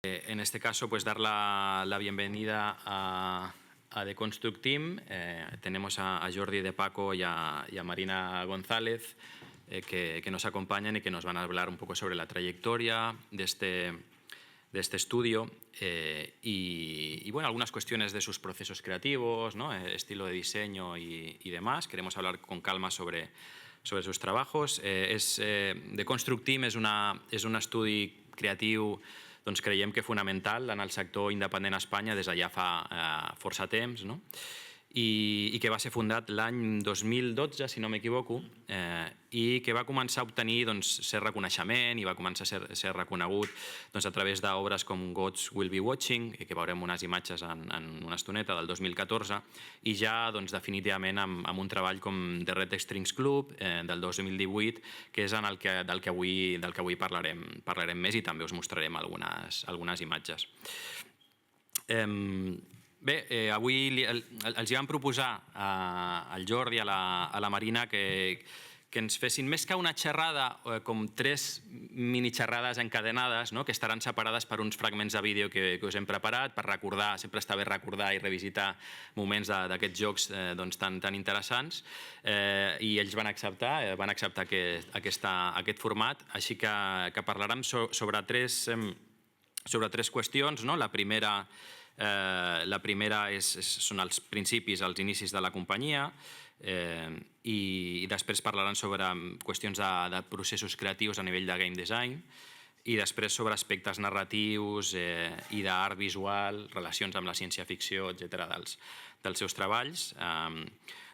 En este caso, pues dar la bienvenida a The Construct Team. Tenemos a Jordi de Paco y a Marina González que nos acompañan y que nos van a hablar un poco sobre la trayectoria de este estudio y bueno, algunas cuestiones de sus procesos creativos, ¿no? Estilo de diseño y demás. Queremos hablar con calma sobre sus trabajos. The Construct Team és un estudi creatiu, doncs creiem que fonamental en el sector independent a Espanya des de ja fa força temps, no? I que va ser fundat l'any 2012, si no m'equivoco, i que va començar a obtenir cert reconeixement i va començar a ser reconegut a través d'obres com Gods Will Be Watching, que veurem unes imatges en una estoneta, del 2014, i ja definitivament amb un treball com The Red Strings Club, del 2018, que és del que avui parlarem més i també us mostrarem algunes imatges. Bé, avui els vam proposar al Jordi i a la Marina que ens fessin més que una xerrada, com 3 mini-xerrades encadenades, que estaran separades per uns fragments de vídeo que us hem preparat per recordar, sempre està bé recordar i revisitar moments d'aquests jocs tan interessants, i ells van acceptar aquest format, així que parlarem sobre 3 qüestions. La primera són els principis, els inicis de la companyia, i després parlaran sobre qüestions de processos creatius a nivell de game design, i després sobre aspectes narratius i d'art visual, relacions amb la ciència-ficció, etc., dels seus treballs.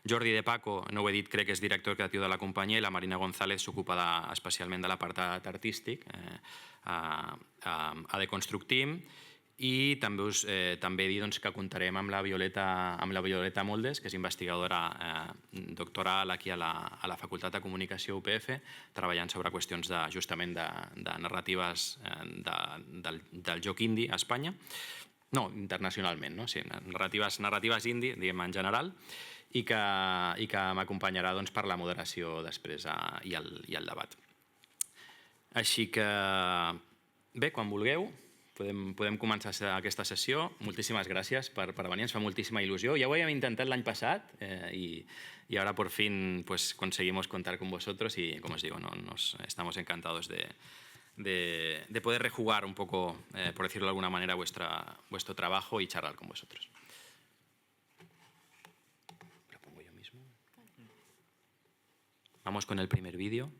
Jordi de Paco, no ho he dit, crec que és director creatiu de la companyia, i la Marina González s'ocupa especialment de l'apartat artístic a The Construct Team. I també dir que comptarem amb la Violeta Moldes, que és investigadora doctoral aquí a la Facultat de Comunicació UPF, treballant sobre qüestions justament de narratives del joc indie a Espanya. No, internacionalment, sí, narratives indie, diguem en general, i que m'acompanyarà per la moderació després i el debat. Així que, bé, quan vulgueu, podem començar aquesta sessió. Moltíssimes gràcies per venir, ens fa moltíssima il·lusió. Ja ho havíem intentat l'any passat y ahora por fin conseguimos contar con vosotros y, como os digo, estamos encantados de poder rejugar un poco, por decirlo de alguna manera, vuestro trabajo y charlar con vosotros. ¿Lo pongo yo mismo? Vamos con el primer vídeo.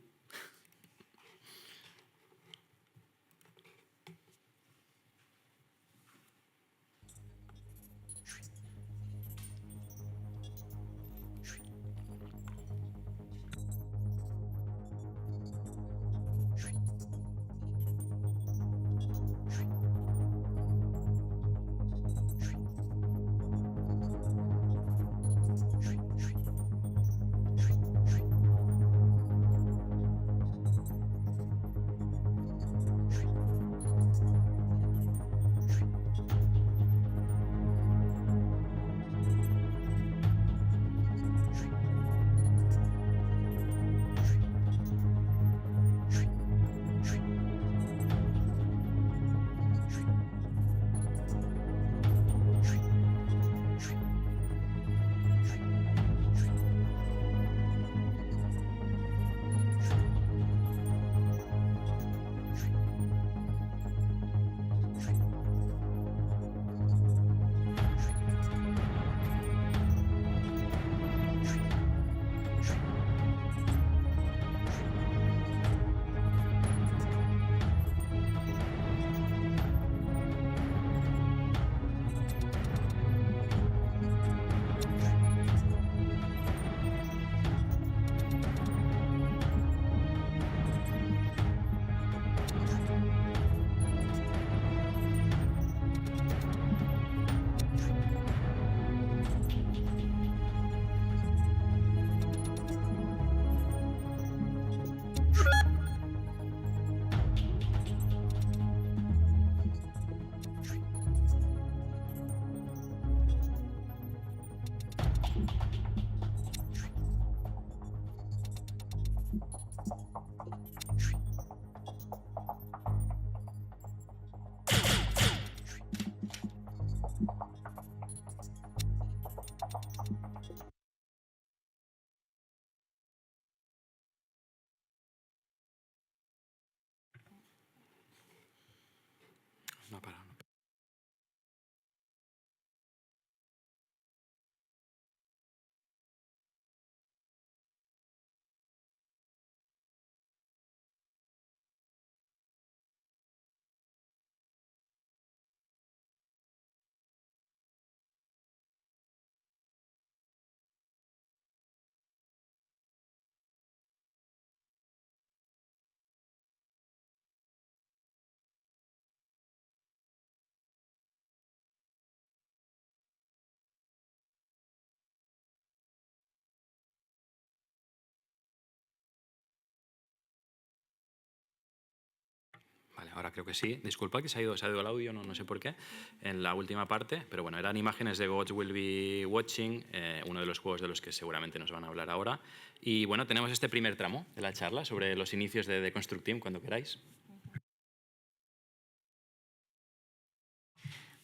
ahora creo que sí. Disculpa que se ha ido el audio, no sé por qué, en la última parte. Pero bueno, eran imágenes de Gods Will Be Watching, uno de los juegos de los que seguramente nos van a hablar ahora. Y bueno, tenemos este primer tramo de la charla sobre los inicios de The Construct Team, cuando queráis.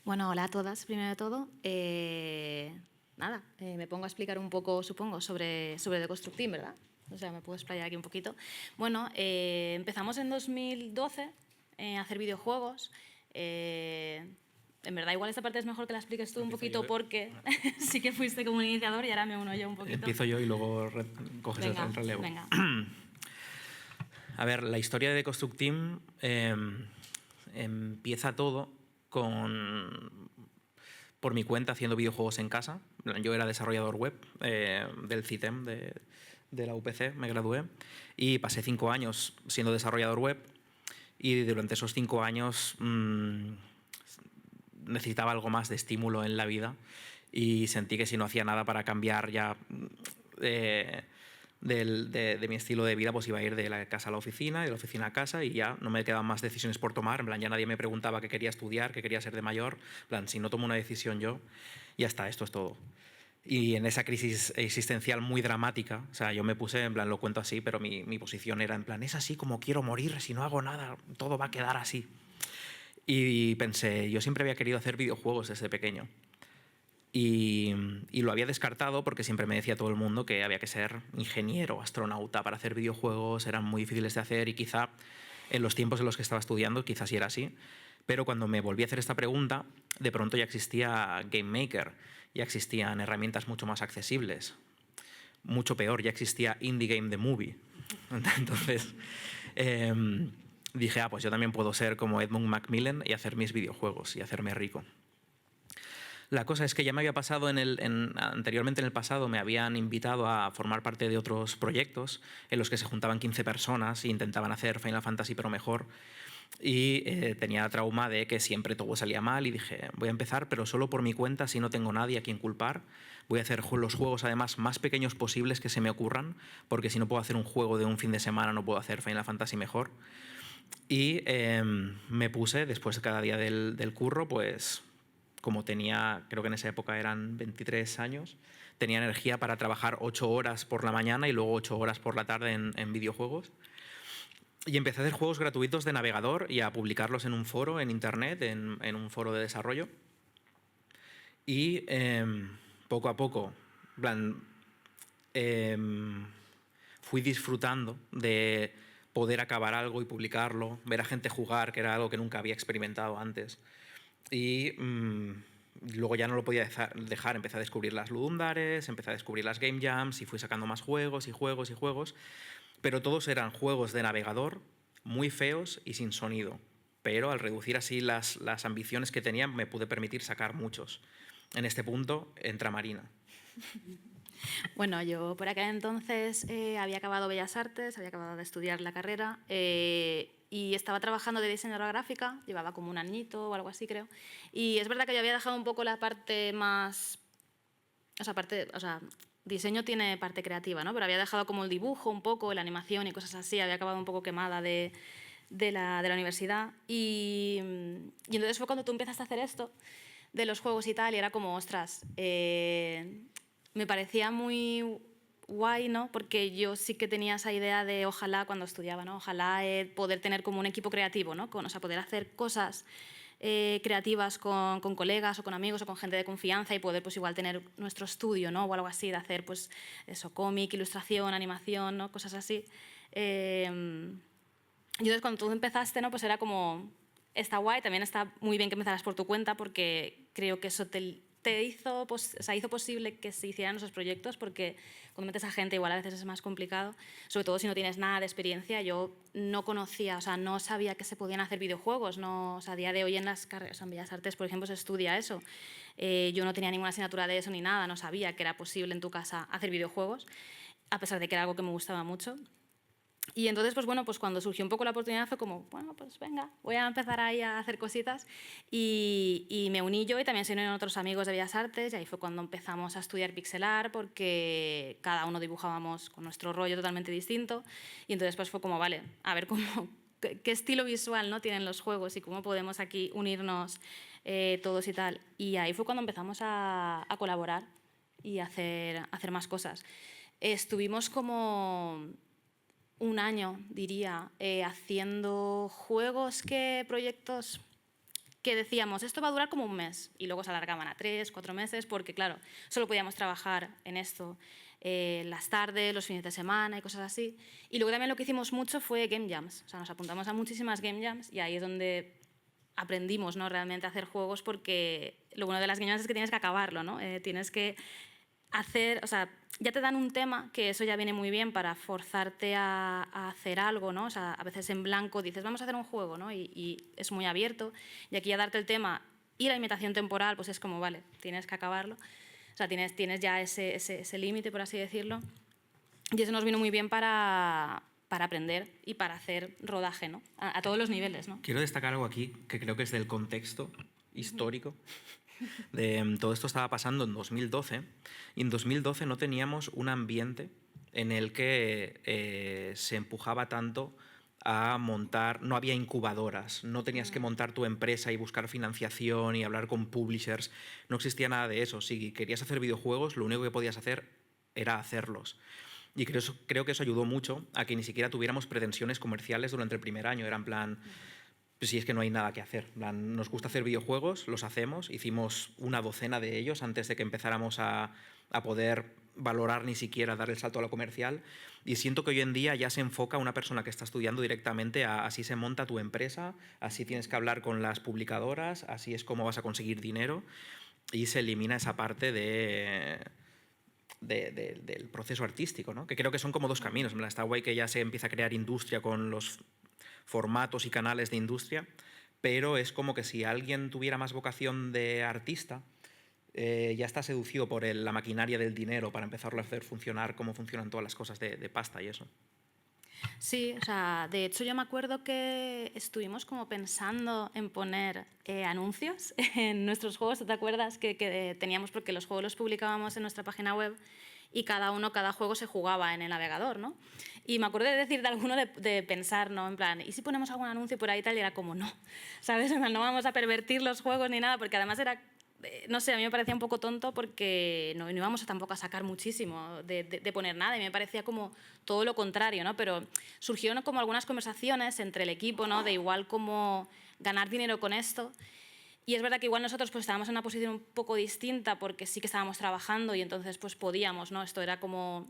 Bueno, hola a todas, primero de todo. Me pongo a explicar un poco, supongo, sobre The Construct Team, ¿verdad? O sea, me puedo explayar aquí un poquito. Bueno, empezamos en 2012 a hacer videojuegos. En verdad, igual esta parte es mejor que la expliques tú un poquito porque sí que fuiste como un iniciador y ahora me uno yo un poquito. Empiezo yo y luego coges el relevo. Venga. A ver, la historia de The Construct Team empieza todo por mi cuenta haciendo videojuegos en casa. Yo era desarrollador web del CITEM de la UPC, me gradué y pasé 5 años siendo desarrollador web y durante esos 5 años necesitaba algo más de estímulo en la vida y sentí que si no hacía nada para cambiar ya de mi estilo de vida, pues iba a ir de la casa a la oficina, de la oficina a casa y ya no me quedaban más decisiones por tomar. En plan, ya nadie me preguntaba qué quería estudiar, qué quería ser de mayor. En plan, si no tomo una decisión yo, ya está, esto es todo. Y en esa crisis existencial muy dramática, o sea, yo me puse, en plan, lo cuento así, pero mi posición era en plan, es así como quiero morir, si no hago nada, todo va a quedar así. Y pensé, yo siempre había querido hacer videojuegos desde pequeño. Y lo había descartado porque siempre me decía todo el mundo que había que ser ingeniero o astronauta para hacer videojuegos, eran muy difíciles de hacer y quizá en los tiempos en los que estaba estudiando quizás sí era así. Pero cuando me volví a hacer esta pregunta, de pronto ya existía Game Maker, ya existían herramientas mucho más accesibles. Mucho peor, ya existía Indie Game The Movie. Entonces dije, pues yo también puedo ser como Edmund Macmillan y hacer mis videojuegos y hacerme rico. La cosa es que ya me había pasado anteriormente en el pasado me habían invitado a formar parte de otros proyectos en los que se juntaban 15 personas e intentaban hacer Final Fantasy pero mejor y tenía trauma de que siempre todo salía mal y dije, voy a empezar pero solo por mi cuenta, si no tengo nadie a quien culpar. Voy a hacer los juegos además más pequeños posibles que se me ocurran, porque si no puedo hacer un juego de un fin de semana no puedo hacer Final Fantasy mejor. Y me puse, después de cada día del curro, pues como tenía, creo que en esa época eran 23 años, tenía energía para trabajar 8 horas por la mañana y luego 8 horas por la tarde en videojuegos. Y empecé a hacer juegos gratuitos de navegador y a publicarlos en un foro, en internet, en un foro de desarrollo. Y poco a poco, fui disfrutando de poder acabar algo y publicarlo, ver a gente jugar, que era algo que nunca había experimentado antes. Y luego ya no lo podía dejar, empecé a descubrir las Ludundares, empecé a descubrir las Game Jams y fui sacando más juegos y juegos y juegos, pero todos eran juegos de navegador muy feos y sin sonido. Pero al reducir así las ambiciones que tenía me pude permitir sacar muchos. En este punto entra Marina. Bueno, yo por aquel entonces había acabado Bellas Artes, había acabado de estudiar la carrera y estaba trabajando de diseñadora gráfica, llevaba como un añito o algo así, creo. Y es verdad que yo había dejado un poco la parte más... diseño tiene parte creativa, ¿no? Pero había dejado como el dibujo un poco, la animación y cosas así, había acabado un poco quemada de la universidad. Y entonces fue cuando tú empezaste a hacer esto de los juegos y tal, y era como, ostras, me parecía muy guay, ¿no? Porque yo sí que tenía esa idea de ojalá cuando estudiaba, ¿no? Ojalá poder tener como un equipo creativo, ¿no? O sea, poder hacer cosas creativas con colegas o con amigos o con gente de confianza y poder pues igual tener nuestro estudio, ¿no? O algo así, de hacer pues eso, cómic, ilustración, animación, ¿no? Cosas así. Y entonces cuando tú empezaste, ¿no? Pues era como, está guay, también está muy bien que empezaras por tu cuenta porque creo que eso hizo posible que se hicieran esos proyectos, porque cuando metes a gente igual a veces es más complicado, sobre todo si no tienes nada de experiencia. Yo no conocía, o sea, no sabía que se podían hacer videojuegos, no, o sea, a día de hoy en las carreras, en Bellas Artes, por ejemplo, se estudia eso. Yo no tenía ninguna asignatura de eso ni nada, no sabía que era posible en tu casa hacer videojuegos, a pesar de que era algo que me gustaba mucho. Y entonces, pues bueno, pues cuando surgió un poco la oportunidad fue como, bueno, pues venga, voy a empezar ahí a hacer cositas. Y me uní yo y también se unieron otros amigos de Bellas Artes y ahí fue cuando empezamos a estudiar pixelar porque cada uno dibujábamos con nuestro rollo totalmente distinto. Y entonces pues fue como, vale, a ver qué estilo visual, ¿no?, tienen los juegos y cómo podemos aquí unirnos todos y tal. Y ahí fue cuando empezamos a colaborar y a hacer más cosas. Estuvimos como un año, diría, haciendo proyectos que decíamos, esto va a durar como un mes, y luego se alargaban a 3, 4 meses, porque claro, solo podíamos trabajar en esto las tardes, los fines de semana y cosas así. Y luego también lo que hicimos mucho fue game jams, o sea, nos apuntamos a muchísimas game jams y ahí es donde aprendimos, ¿no?, realmente a hacer juegos, porque lo bueno de las game jams es que tienes que acabarlo, ¿no? Tienes que hacer, o sea, ya te dan un tema, que eso ya viene muy bien para forzarte a hacer algo, ¿no? O sea, a veces en blanco dices, vamos a hacer un juego, ¿no? Y es muy abierto. Y aquí a darte el tema y la limitación temporal, pues es como, vale, tienes que acabarlo. O sea, tienes ya ese límite, por así decirlo. Y eso nos vino muy bien para aprender y para hacer rodaje, ¿no? A todos los niveles, ¿no? Quiero destacar algo aquí que creo que es del contexto histórico. Todo esto estaba pasando en 2012 y en 2012 no teníamos un ambiente en el que se empujaba tanto a montar, no había incubadoras, no tenías que montar tu empresa y buscar financiación y hablar con publishers, no existía nada de eso. Si querías hacer videojuegos, lo único que podías hacer era hacerlos. Y creo que eso ayudó mucho a que ni siquiera tuviéramos pretensiones comerciales durante el primer año. Era en plan, pues si es que no hay nada que hacer. Nos gusta hacer videojuegos, los hacemos, hicimos una docena de ellos antes de que empezáramos a poder valorar ni siquiera dar el salto a lo comercial, y siento que hoy en día ya se enfoca una persona que está estudiando directamente a así se monta tu empresa, así tienes que hablar con las publicadoras, así es como vas a conseguir dinero, y se elimina esa parte del proceso artístico, ¿no? Que creo que son como dos caminos. Está guay que ya se empieza a crear industria con los formatos y canales de industria, pero es como que si alguien tuviera más vocación de artista, ya está seducido por la maquinaria del dinero para empezarlo a hacer funcionar como funcionan todas las cosas de pasta y eso. Sí, o sea, de hecho yo me acuerdo que estuvimos como pensando en poner anuncios en nuestros juegos. ¿Te acuerdas que teníamos, porque los juegos los publicábamos en nuestra página web y cada juego se jugaba en el navegador, ¿no? Y me acuerdo de decir de alguno de pensar, ¿no? En plan, ¿y si ponemos algún anuncio por ahí y tal? Y era como, no, ¿sabes? No vamos a pervertir los juegos ni nada, porque además era, no sé, a mí me parecía un poco tonto porque no íbamos tampoco a sacar muchísimo de poner nada, y me parecía como todo lo contrario, ¿no? Pero surgieron como algunas conversaciones entre el equipo, ¿no? De igual como ganar dinero con esto. Y es verdad que igual nosotros pues estábamos en una posición un poco distinta porque sí que estábamos trabajando y entonces pues podíamos, ¿no? Esto era como,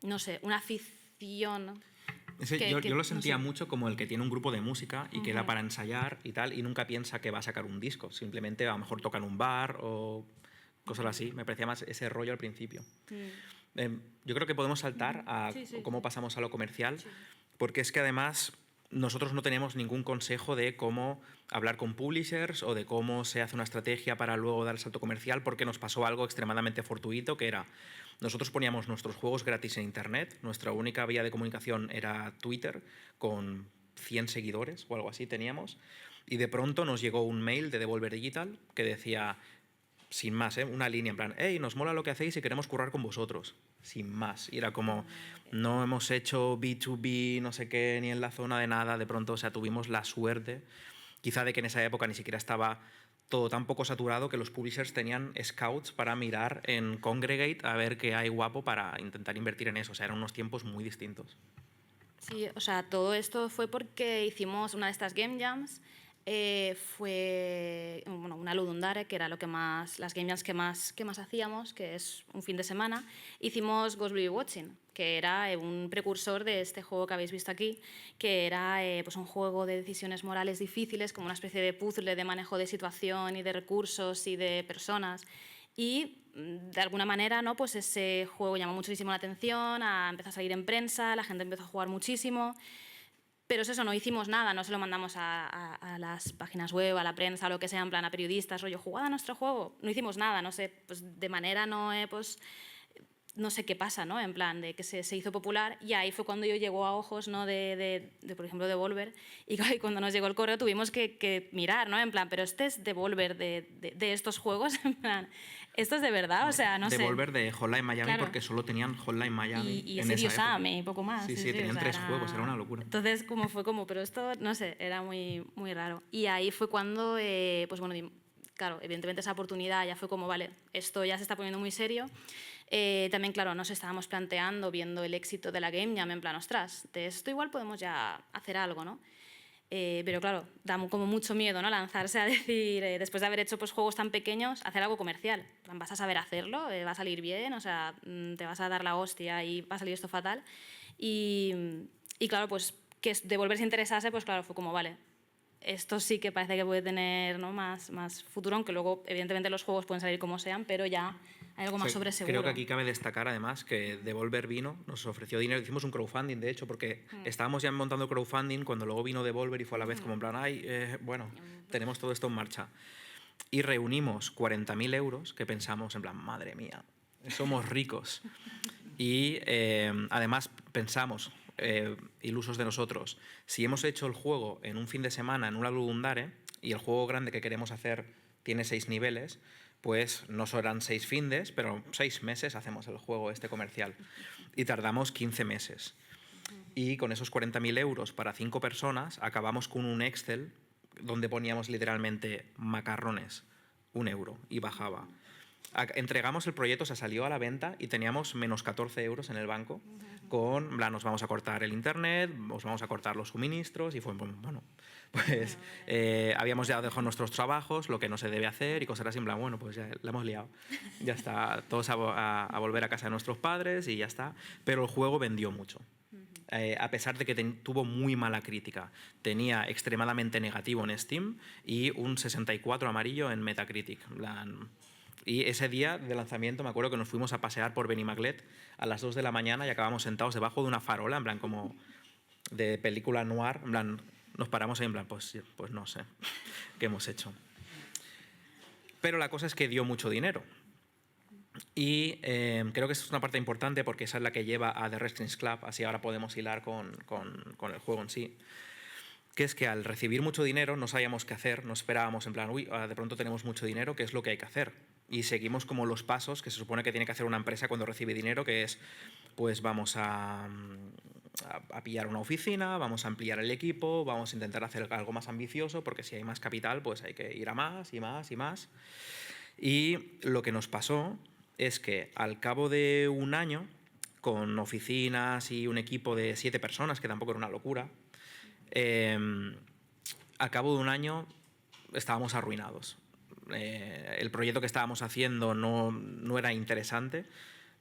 no sé, una afición. Yo lo sentía mucho como el que tiene un grupo de música y queda para ensayar y tal, y nunca piensa que va a sacar un disco. Simplemente a lo mejor toca en un bar o cosas así. Me parecía más ese rollo al principio. Yo creo que podemos saltar a cómo pasamos a lo comercial, porque es que además nosotros no tenemos ningún consejo de cómo hablar con publishers o de cómo se hace una estrategia para luego dar el salto comercial, porque nos pasó algo extremadamente fortuito, que era, nosotros poníamos nuestros juegos gratis en internet, nuestra única vía de comunicación era Twitter, con 100 seguidores o algo así teníamos, y de pronto nos llegó un mail de Devolver Digital que decía, sin más, una línea en plan, hey, nos mola lo que hacéis y queremos currar con vosotros, sin más. Y era como, no hemos hecho B2B, no sé qué, ni en la zona de nada. De pronto, o sea, tuvimos la suerte, quizá de que en esa época ni siquiera estaba todo tan poco saturado, que los publishers tenían scouts para mirar en Congregate a ver qué hay guapo para intentar invertir en eso. O sea, eran unos tiempos muy distintos. Sí, o sea, todo esto fue porque hicimos una de estas game jams. Fue una Ludundare, que era las game jams que más hacíamos, que es un fin de semana. Hicimos Ghost Baby Watching, que era un precursor de este juego que habéis visto aquí, que era pues un juego de decisiones morales difíciles, como una especie de puzzle de manejo de situación y de recursos y de personas. Y de alguna manera, ¿no? Pues ese juego llamó muchísimo la atención, empezó a salir en prensa, la gente empezó a jugar muchísimo. Pero es eso, no hicimos nada, no se lo mandamos a las páginas web, a la prensa, a lo que sea, en plan a periodistas, rollo, jugad a nuestro juego. No hicimos nada, no sé, pues de manera no, pues no sé qué pasa, ¿no? En plan, de que se hizo popular, y ahí fue cuando yo llegó a ojos, ¿no? Por ejemplo, Devolver, y cuando nos llegó el correo tuvimos que mirar, ¿no? En plan, pero este es Devolver de estos juegos, en plan, ¿esto es de verdad? O sea, no sé. Devolver de Hotline Miami, Claro. porque solo tenían Hotline Miami Y en Serious esa época. Sam y poco más. Sí, tenían o sea, 3 juegos, era una locura. Entonces, pero esto, no sé, era muy, muy raro. Y ahí fue cuando, pues bueno, claro, evidentemente esa oportunidad ya fue como, vale, esto ya se está poniendo muy serio. También, claro, nos estábamos planteando, viendo el éxito de la Game Jam, en plan, ostras, de esto igual podemos ya hacer algo, ¿no? Pero claro, da como mucho miedo, ¿no? Lanzarse a decir, después de haber hecho pues, juegos tan pequeños, hacer algo comercial. ¿Vas a saber hacerlo? ¿Va a salir bien? O sea, te vas a dar la hostia y va a salir esto fatal. Y claro, pues que Devolver se interesase, pues claro, fue como, vale, esto sí que parece que puede tener, ¿no? más futuro, aunque luego, evidentemente, los juegos pueden salir como sean, pero ya hay algo más sobre seguro. Creo que aquí cabe destacar, además, que Devolver vino, nos ofreció dinero, hicimos un crowdfunding, de hecho, porque estábamos ya montando crowdfunding cuando luego vino Devolver y fue a la vez como en plan, bueno, tenemos todo esto en marcha. Y reunimos 40.000 euros, que pensamos en plan, madre mía, somos ricos. Y además pensamos, ilusos de nosotros, si hemos hecho el juego en un fin de semana en una Ludundare y el juego grande que queremos hacer tiene 6 niveles, pues no serán 6 findes, pero 6 meses hacemos el juego este comercial. Y tardamos 15 meses. Y con esos 40.000 euros para 5 personas acabamos con un Excel donde poníamos literalmente macarrones, 1 euro, y bajaba. Entregamos el proyecto, se salió a la venta y teníamos menos 14 euros en el banco con, nos vamos a cortar el internet, os vamos a cortar los suministros, y fue, bueno, pues habíamos ya dejado nuestros trabajos, lo que no se debe hacer y cosas así, en plan, bueno, pues ya la hemos liado. Ya está, todos a volver a casa de nuestros padres y ya está. Pero el juego vendió mucho. A pesar de que tuvo muy mala crítica. Tenía extremadamente negativo en Steam y un 64 amarillo en Metacritic. Y ese día de lanzamiento me acuerdo que nos fuimos a pasear por Benimaclet a las 2 de la mañana y acabamos sentados debajo de una farola, en plan como de película noir, en plan nos paramos ahí en plan, pues no sé qué hemos hecho. Pero la cosa es que dio mucho dinero. Y creo que esa es una parte importante porque esa es la que lleva a The Wrestling Club, así ahora podemos hilar con el juego en sí. Que es que al recibir mucho dinero no sabíamos qué hacer, no esperábamos en plan, de pronto tenemos mucho dinero, ¿qué es lo que hay que hacer? Y seguimos como los pasos que se supone que tiene que hacer una empresa cuando recibe dinero, que es, pues vamos a pillar una oficina, vamos a ampliar el equipo, vamos a intentar hacer algo más ambicioso, porque si hay más capital, pues hay que ir a más y más y más. Y lo que nos pasó es que al cabo de un año, con oficinas y un equipo de 7 personas, que tampoco era una locura, al cabo de un año estábamos arruinados. El proyecto que estábamos haciendo no era interesante,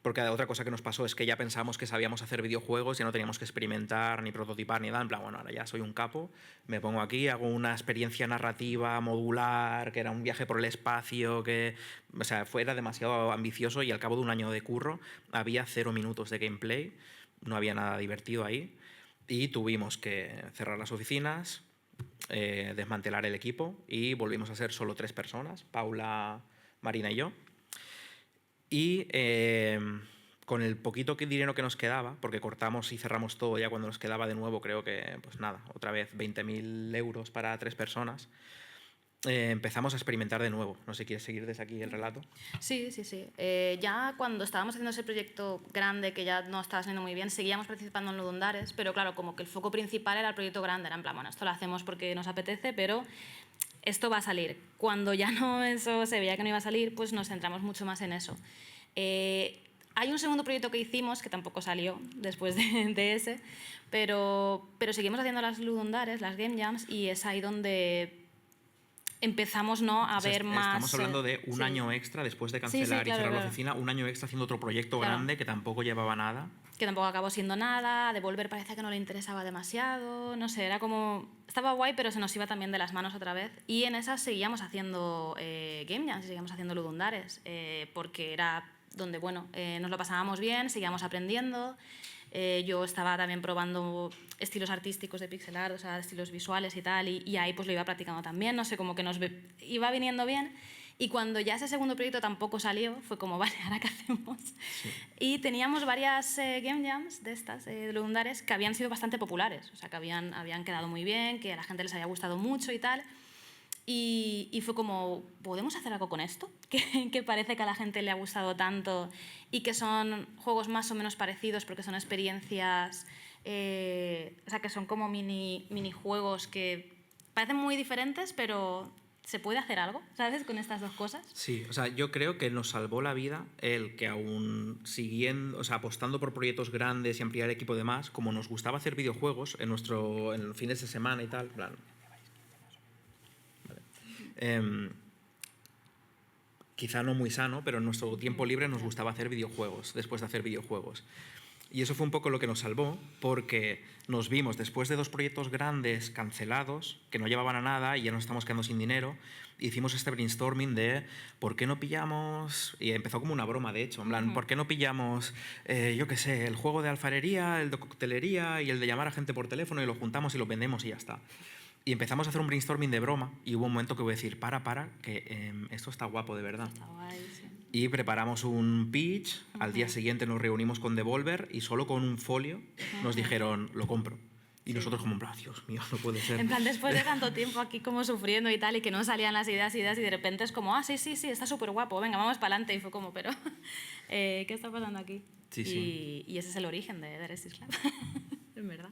porque otra cosa que nos pasó es que ya pensábamos que sabíamos hacer videojuegos y no teníamos que experimentar ni prototipar ni nada. En plan, bueno, ahora ya soy un capo, me pongo aquí, hago una experiencia narrativa modular, que era un viaje por el espacio, o sea, era demasiado ambicioso, y al cabo de un año de curro había 0 minutos de gameplay, no había nada divertido ahí, y tuvimos que cerrar las oficinas, desmantelar el equipo, y volvimos a ser solo 3 personas, Paula, Marina y yo. Y con el poquito dinero que nos quedaba, porque cortamos y cerramos todo ya cuando nos quedaba de nuevo, creo que, pues nada, otra vez 20.000 euros para 3 personas, empezamos a experimentar de nuevo. No sé si quieres seguir desde aquí el relato. Sí. Ya cuando estábamos haciendo ese proyecto grande, que ya no estaba saliendo muy bien, seguíamos participando en Ludundares, pero claro, como que el foco principal era el proyecto grande. Era en plan, bueno, esto lo hacemos porque nos apetece, pero esto va a salir. Cuando ya no eso se veía que no iba a salir, pues nos centramos mucho más en eso. Hay un segundo proyecto que hicimos, que tampoco salió después de ese, pero seguimos haciendo las Ludundares, las Game Jams, y es ahí donde empezamos, ¿no?, a ver más... Estamos hablando de un año extra después de cancelar y cerrar la oficina, un año extra haciendo otro proyecto grande que tampoco llevaba nada. Que tampoco acabó siendo nada, Devolver parecía que no le interesaba demasiado, no sé, era como... Estaba guay, pero se nos iba también de las manos otra vez. Y en esas seguíamos haciendo Game Jams, seguíamos haciendo Ludundares, porque era donde, bueno, nos lo pasábamos bien, seguíamos aprendiendo. Yo estaba también probando estilos artísticos de pixel art, o sea, estilos visuales y tal, y ahí pues lo iba practicando también, no sé, como que nos iba viniendo bien. Y cuando ya ese segundo proyecto tampoco salió, fue como, vale, ¿ahora qué hacemos? Y teníamos varias game jams de estas, de Lundares, que habían sido bastante populares, o sea, que habían quedado muy bien, que a la gente les había gustado mucho y tal. Y fue como, ¿podemos hacer algo con esto? Que parece que a la gente le ha gustado tanto y que son juegos más o menos parecidos porque son experiencias, o sea, que son como minijuegos que parecen muy diferentes, pero ¿se puede hacer algo, sabes, con estas dos cosas? Sí, o sea, yo creo que nos salvó la vida el que aún siguiendo, o sea, apostando por proyectos grandes y ampliar el equipo de más, como nos gustaba hacer videojuegos en los fines de semana y tal, en plan, quizá no muy sano, pero en nuestro tiempo libre nos gustaba hacer videojuegos, después de hacer videojuegos. Y eso fue un poco lo que nos salvó, porque nos vimos después de 2 proyectos grandes cancelados, que no llevaban a nada y ya nos estamos quedando sin dinero, hicimos este brainstorming de ¿por qué no pillamos? Y empezó como una broma, de hecho, en plan, ¿por qué no pillamos, yo qué sé, el juego de alfarería, el de coctelería y el de llamar a gente por teléfono y lo juntamos y lo vendemos y ya está? Y empezamos a hacer un brainstorming de broma y hubo un momento que voy a decir, para, que esto está guapo de verdad. Está guay, sí. Y preparamos un pitch, al día siguiente nos reunimos con Devolver y solo con un folio nos dijeron, lo compro. Y nosotros como en plan, Dios mío, no puede ser. En plan, después de tanto tiempo aquí como sufriendo y tal, y que no salían las ideas y de repente es como, sí, está súper guapo, venga, vamos para adelante. Y fue como, pero, ¿qué está pasando aquí? Sí, sí. Y ese es el origen de Resist Lab, en verdad.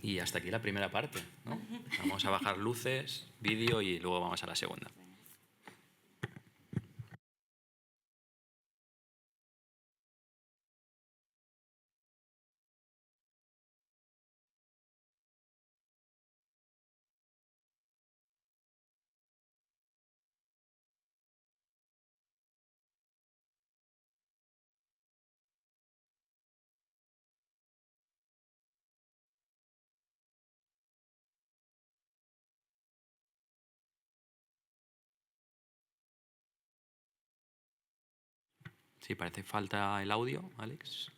Y hasta aquí la primera parte, ¿no? Vamos a bajar luces, vídeo y luego vamos a la segunda. Sí, parece falta el audio, Alex.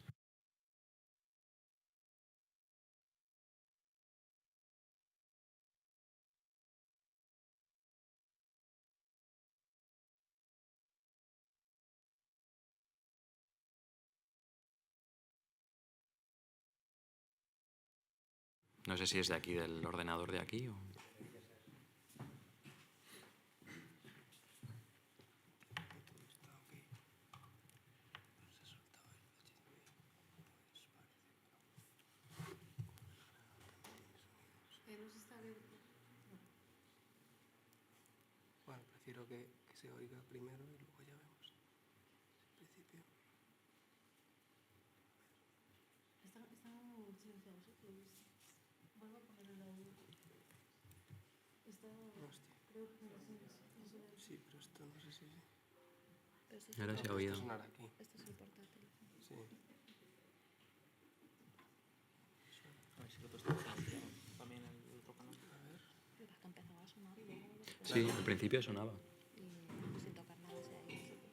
No sé si es de aquí, del ordenador de aquí o... Bueno, prefiero que se oiga primero y luego ya vemos. En principio. Está silenciado, vuelvo a poner el audio. Hostia. Creo que Sí, pero esto no sé si... Ahora se ha oído. sonar aquí. Este es el portátil. Sí. A ver si lo otro está silenciado. También el otro canal. A ver. Pero es que empezaba a sonar y luego... Sí, al principio sonaba. Y sin tocar nada se ha ido.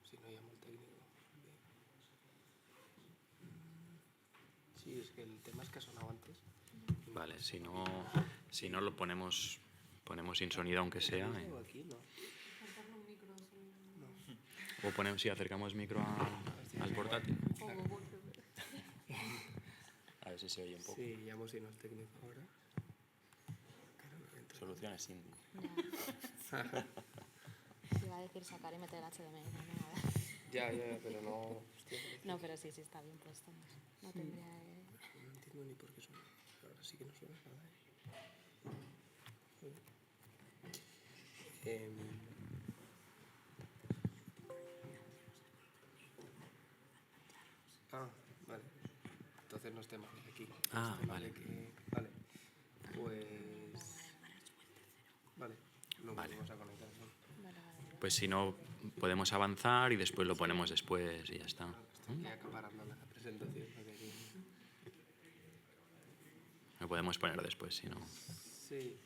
Si no llamo al técnico. Sí, es que el tema es que ha sonado antes. Vale, si no lo ponemos sin sonido aunque sea. ¿O aquí? No. O ponemos, si acercamos micro al portátil. A ver si se oye un poco. Sí, llamo si no es técnico ahora. Claro, no entra. Soluciones sin... Iba a decir sacar y meter el HDMI. No, a ver. Ya, pero no... Hostia, No, pero sí está bien puesto. No tendría... no entiendo ni por qué suena. Ahora sí que no suena nada. Vale. Entonces no es tema de aquí. Ah, Es tema vale. de que... Vale. Pues... Vale. Lo volvemos a conectar. ¿No? Pues si no, podemos avanzar y después lo ponemos después y ya está. Estoy acaparando la presentación. Porque aquí... Lo podemos poner después, si no... Sí.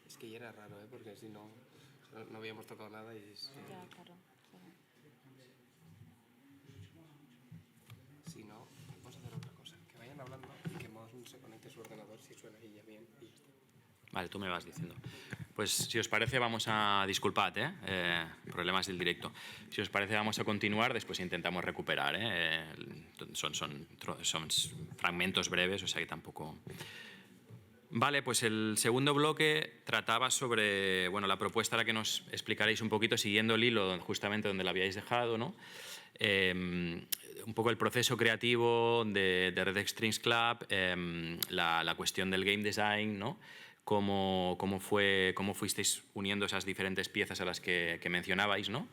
Es que ya era raro, porque si no habíamos tocado nada y... Ya, claro. Si no, vamos a hacer otra cosa. Que vayan hablando y que Mos se conecte su ordenador si suena y ya bien y ya está. Vale, tú me vas diciendo. Pues si os parece vamos a... Disculpad, problemas del directo. Si os parece vamos a continuar, después intentamos recuperar. Son fragmentos breves, o sea que tampoco... Vale, pues el segundo bloque trataba sobre, bueno, la propuesta era que nos explicaréis un poquito, siguiendo el hilo justamente donde la habíais dejado, ¿no? Un poco el proceso creativo de Red Strings Club, la cuestión del game design, ¿no? Cómo fuisteis uniendo esas diferentes piezas a las que mencionabais, ¿no?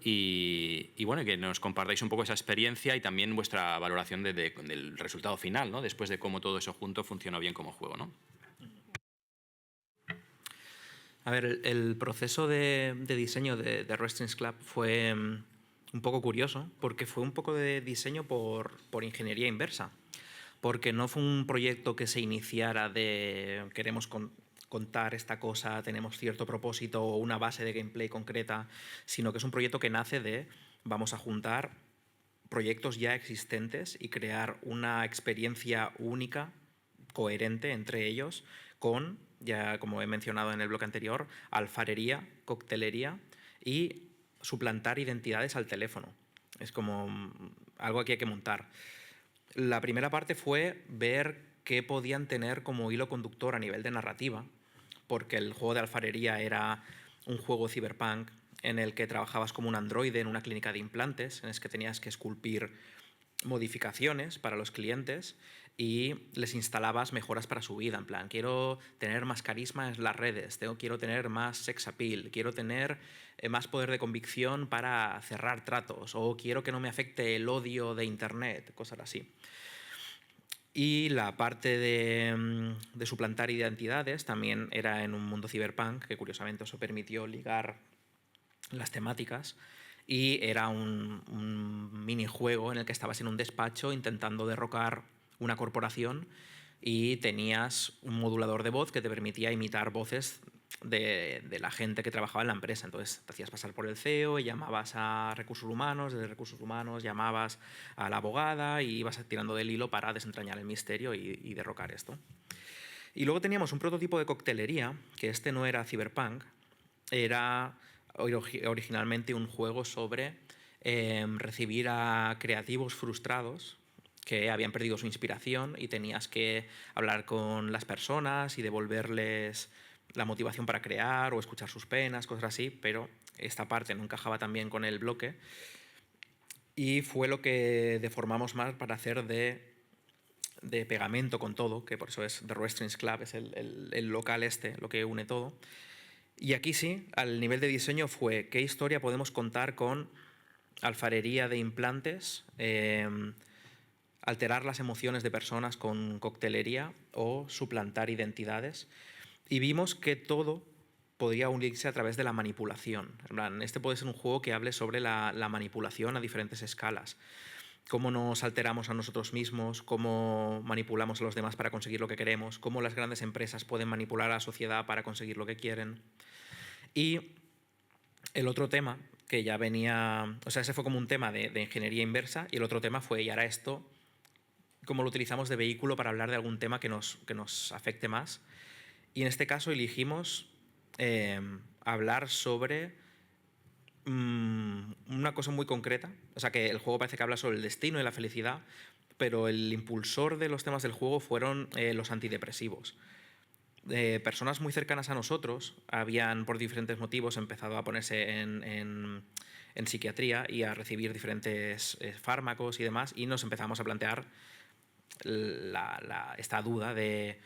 Y bueno, que nos compartáis un poco esa experiencia y también vuestra valoración del resultado final, ¿no? Después de cómo todo eso junto funcionó bien como juego, ¿no? A ver, el proceso de diseño de Red Strings Club fue un poco curioso, porque fue un poco de diseño por ingeniería inversa. Porque no fue un proyecto que se iniciara de queremos contar esta cosa, tenemos cierto propósito o una base de gameplay concreta, sino que es un proyecto que nace de vamos a juntar proyectos ya existentes y crear una experiencia única, coherente entre ellos, con, ya como he mencionado en el bloque anterior, alfarería, coctelería y suplantar identidades al teléfono. Es como algo que hay que montar. La primera parte fue ver qué podían tener como hilo conductor a nivel de narrativa, porque el juego de alfarería era un juego cyberpunk en el que trabajabas como un androide en una clínica de implantes, en el que tenías que esculpir modificaciones para los clientes y les instalabas mejoras para su vida, en plan, quiero tener más carisma en las redes, quiero tener más sex appeal, quiero tener más poder de convicción para cerrar tratos, o quiero que no me afecte el odio de internet, cosas así. Y la parte de suplantar identidades también era en un mundo cyberpunk, que curiosamente eso permitió ligar las temáticas, y era un minijuego en el que estabas en un despacho intentando derrocar una corporación y tenías un modulador de voz que te permitía imitar voces de la gente que trabajaba en la empresa. Entonces te hacías pasar por el CEO y llamabas a recursos humanos, desde recursos humanos llamabas a la abogada y ibas tirando del hilo para desentrañar el misterio y derrocar esto. Y luego teníamos un prototipo de coctelería, que este no era cyberpunk, era originalmente un juego sobre recibir a creativos frustrados que habían perdido su inspiración y tenías que hablar con las personas y devolverles la motivación para crear o escuchar sus penas, cosas así, pero esta parte no encajaba tan bien con el bloque y fue lo que deformamos más para hacer de pegamento con todo, que por eso es The Red Strings Club, es el local lo que une todo. Y aquí sí, al nivel de diseño fue qué historia podemos contar con alfarería de implantes, alterar las emociones de personas con coctelería o suplantar identidades. Y vimos que todo podría unirse a través de la manipulación. En plan, este puede ser un juego que hable sobre la manipulación a diferentes escalas. Cómo nos alteramos a nosotros mismos, cómo manipulamos a los demás para conseguir lo que queremos, cómo las grandes empresas pueden manipular a la sociedad para conseguir lo que quieren. Y el otro tema que ya venía, o sea, ese fue como un tema de ingeniería inversa, y el otro tema fue, y ahora esto, cómo lo utilizamos de vehículo para hablar de algún tema que nos afecte más. Y en este caso elegimos hablar sobre una cosa muy concreta. O sea, que el juego parece que habla sobre el destino y la felicidad, pero el impulsor de los temas del juego fueron los antidepresivos. Personas muy cercanas a nosotros habían, por diferentes motivos, empezado a ponerse en psiquiatría y a recibir diferentes fármacos y demás, y nos empezamos a plantear esta duda de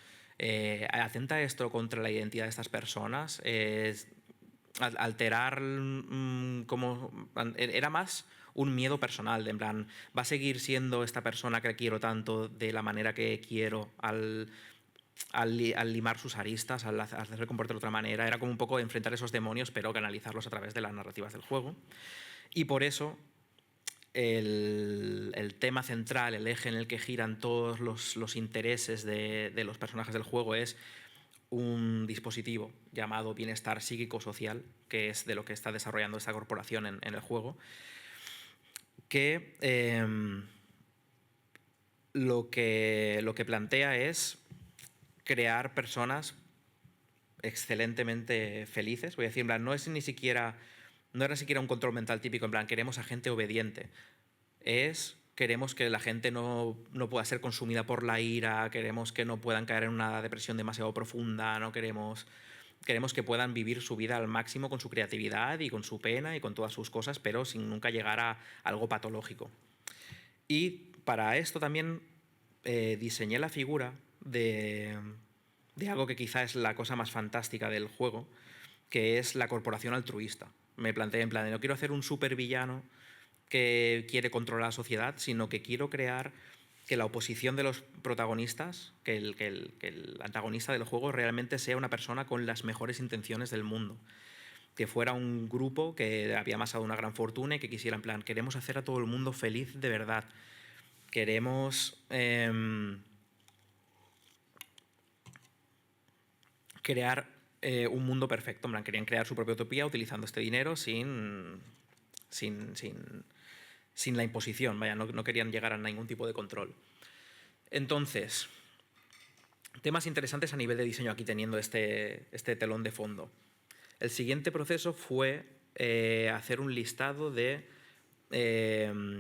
¿atenta esto contra la identidad de estas personas? Alterar como... Era más un miedo personal, de en plan, ¿va a seguir siendo esta persona que quiero tanto de la manera que quiero al limar sus aristas, al hacerle comportar de otra manera? Era como un poco enfrentar esos demonios, pero canalizarlos a través de las narrativas del juego. Y por eso el tema central, el eje en el que giran todos los intereses de los personajes del juego es un dispositivo llamado bienestar psíquico-social, que es de lo que está desarrollando esta corporación en el juego, que lo que plantea es crear personas excelentemente felices. Voy a decir, en plan, no era ni siquiera un control mental típico, en plan, queremos a gente obediente. Queremos que la gente no pueda ser consumida por la ira, queremos que no puedan caer en una depresión demasiado profunda, no queremos que puedan vivir su vida al máximo con su creatividad y con su pena y con todas sus cosas, pero sin nunca llegar a algo patológico. Y para esto también diseñé la figura de algo que quizá es la cosa más fantástica del juego, que es la corporación altruista. Me planteé en plan, no quiero hacer un supervillano que quiere controlar la sociedad, sino que quiero crear que la oposición de los protagonistas, que el antagonista del juego realmente sea una persona con las mejores intenciones del mundo. Que fuera un grupo que había amasado una gran fortuna y que quisiera, en plan, queremos hacer a todo el mundo feliz de verdad. Queremos crear un mundo perfecto. En plan, querían crear su propia utopía utilizando este dinero sin la imposición, vaya, no querían llegar a ningún tipo de control. Entonces, temas interesantes a nivel de diseño aquí teniendo este telón de fondo. El siguiente proceso fue hacer un listado de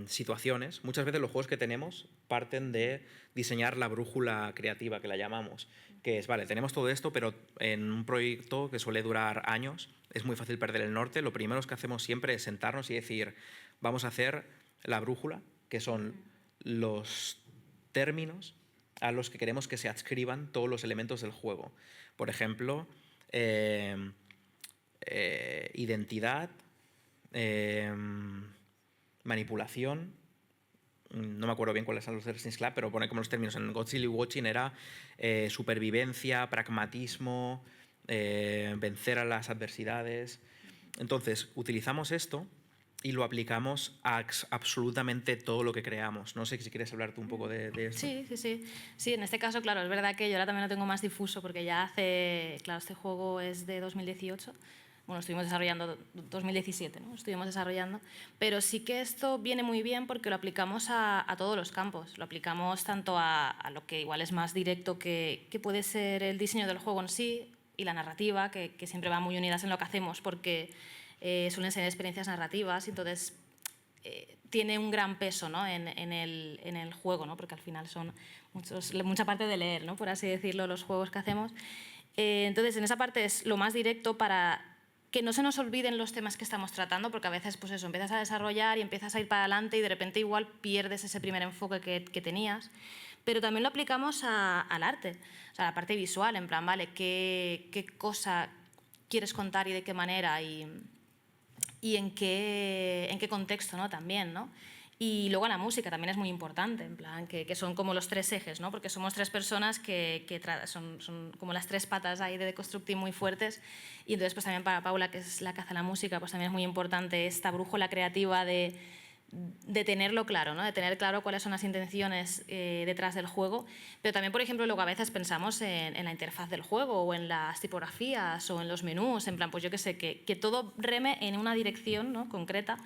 situaciones. Muchas veces los juegos que tenemos parten de diseñar la brújula creativa, que la llamamos, que es, vale, tenemos todo esto, pero en un proyecto que suele durar años es muy fácil perder el norte. Lo primero que hacemos siempre es sentarnos y decir, vamos a hacer la brújula, que son los términos a los que queremos que se adscriban todos los elementos del juego. Por ejemplo, identidad, manipulación, no me acuerdo bien cuáles son los de Resistance Club, pero pone como los términos. En Godzilla Watching era supervivencia, pragmatismo, vencer a las adversidades. Entonces, utilizamos esto y lo aplicamos a absolutamente todo lo que creamos. No sé si quieres hablar tú un poco de esto. Sí. Sí, en este caso, claro, es verdad que yo ahora también lo tengo más difuso porque ya hace... Claro, este juego es de 2018. Bueno, estuvimos desarrollando 2017, ¿no? Estuvimos desarrollando, pero sí que esto viene muy bien porque lo aplicamos a todos los campos. Lo aplicamos tanto a lo que igual es más directo que puede ser el diseño del juego en sí y la narrativa, que siempre van muy unidas en lo que hacemos porque suelen ser experiencias narrativas, entonces tiene un gran peso, ¿no? en el juego, ¿no? Porque al final son mucha parte de leer, ¿no? Por así decirlo, los juegos que hacemos. Entonces, en esa parte es lo más directo para que no se nos olviden los temas que estamos tratando, porque a veces pues eso, empiezas a desarrollar y empiezas a ir para adelante y de repente igual pierdes ese primer enfoque que tenías. Pero también lo aplicamos al arte, o sea, a la parte visual, en plan, ¿vale? ¿Qué cosa quieres contar y de qué manera y en qué contexto, ¿no? También, ¿no? Y luego la música también es muy importante, en plan, que son como los tres ejes, ¿no? Porque somos tres personas que son como las tres patas ahí de Deconstructing muy fuertes. Y entonces pues también para Paula, que es la que hace la música, pues también es muy importante esta brújula creativa de tenerlo claro, ¿no? De tener claro cuáles son las intenciones detrás del juego. Pero también, por ejemplo, luego a veces pensamos en la interfaz del juego o en las tipografías o en los menús, en plan, pues yo qué sé, que todo reme en una dirección, ¿no? Concreta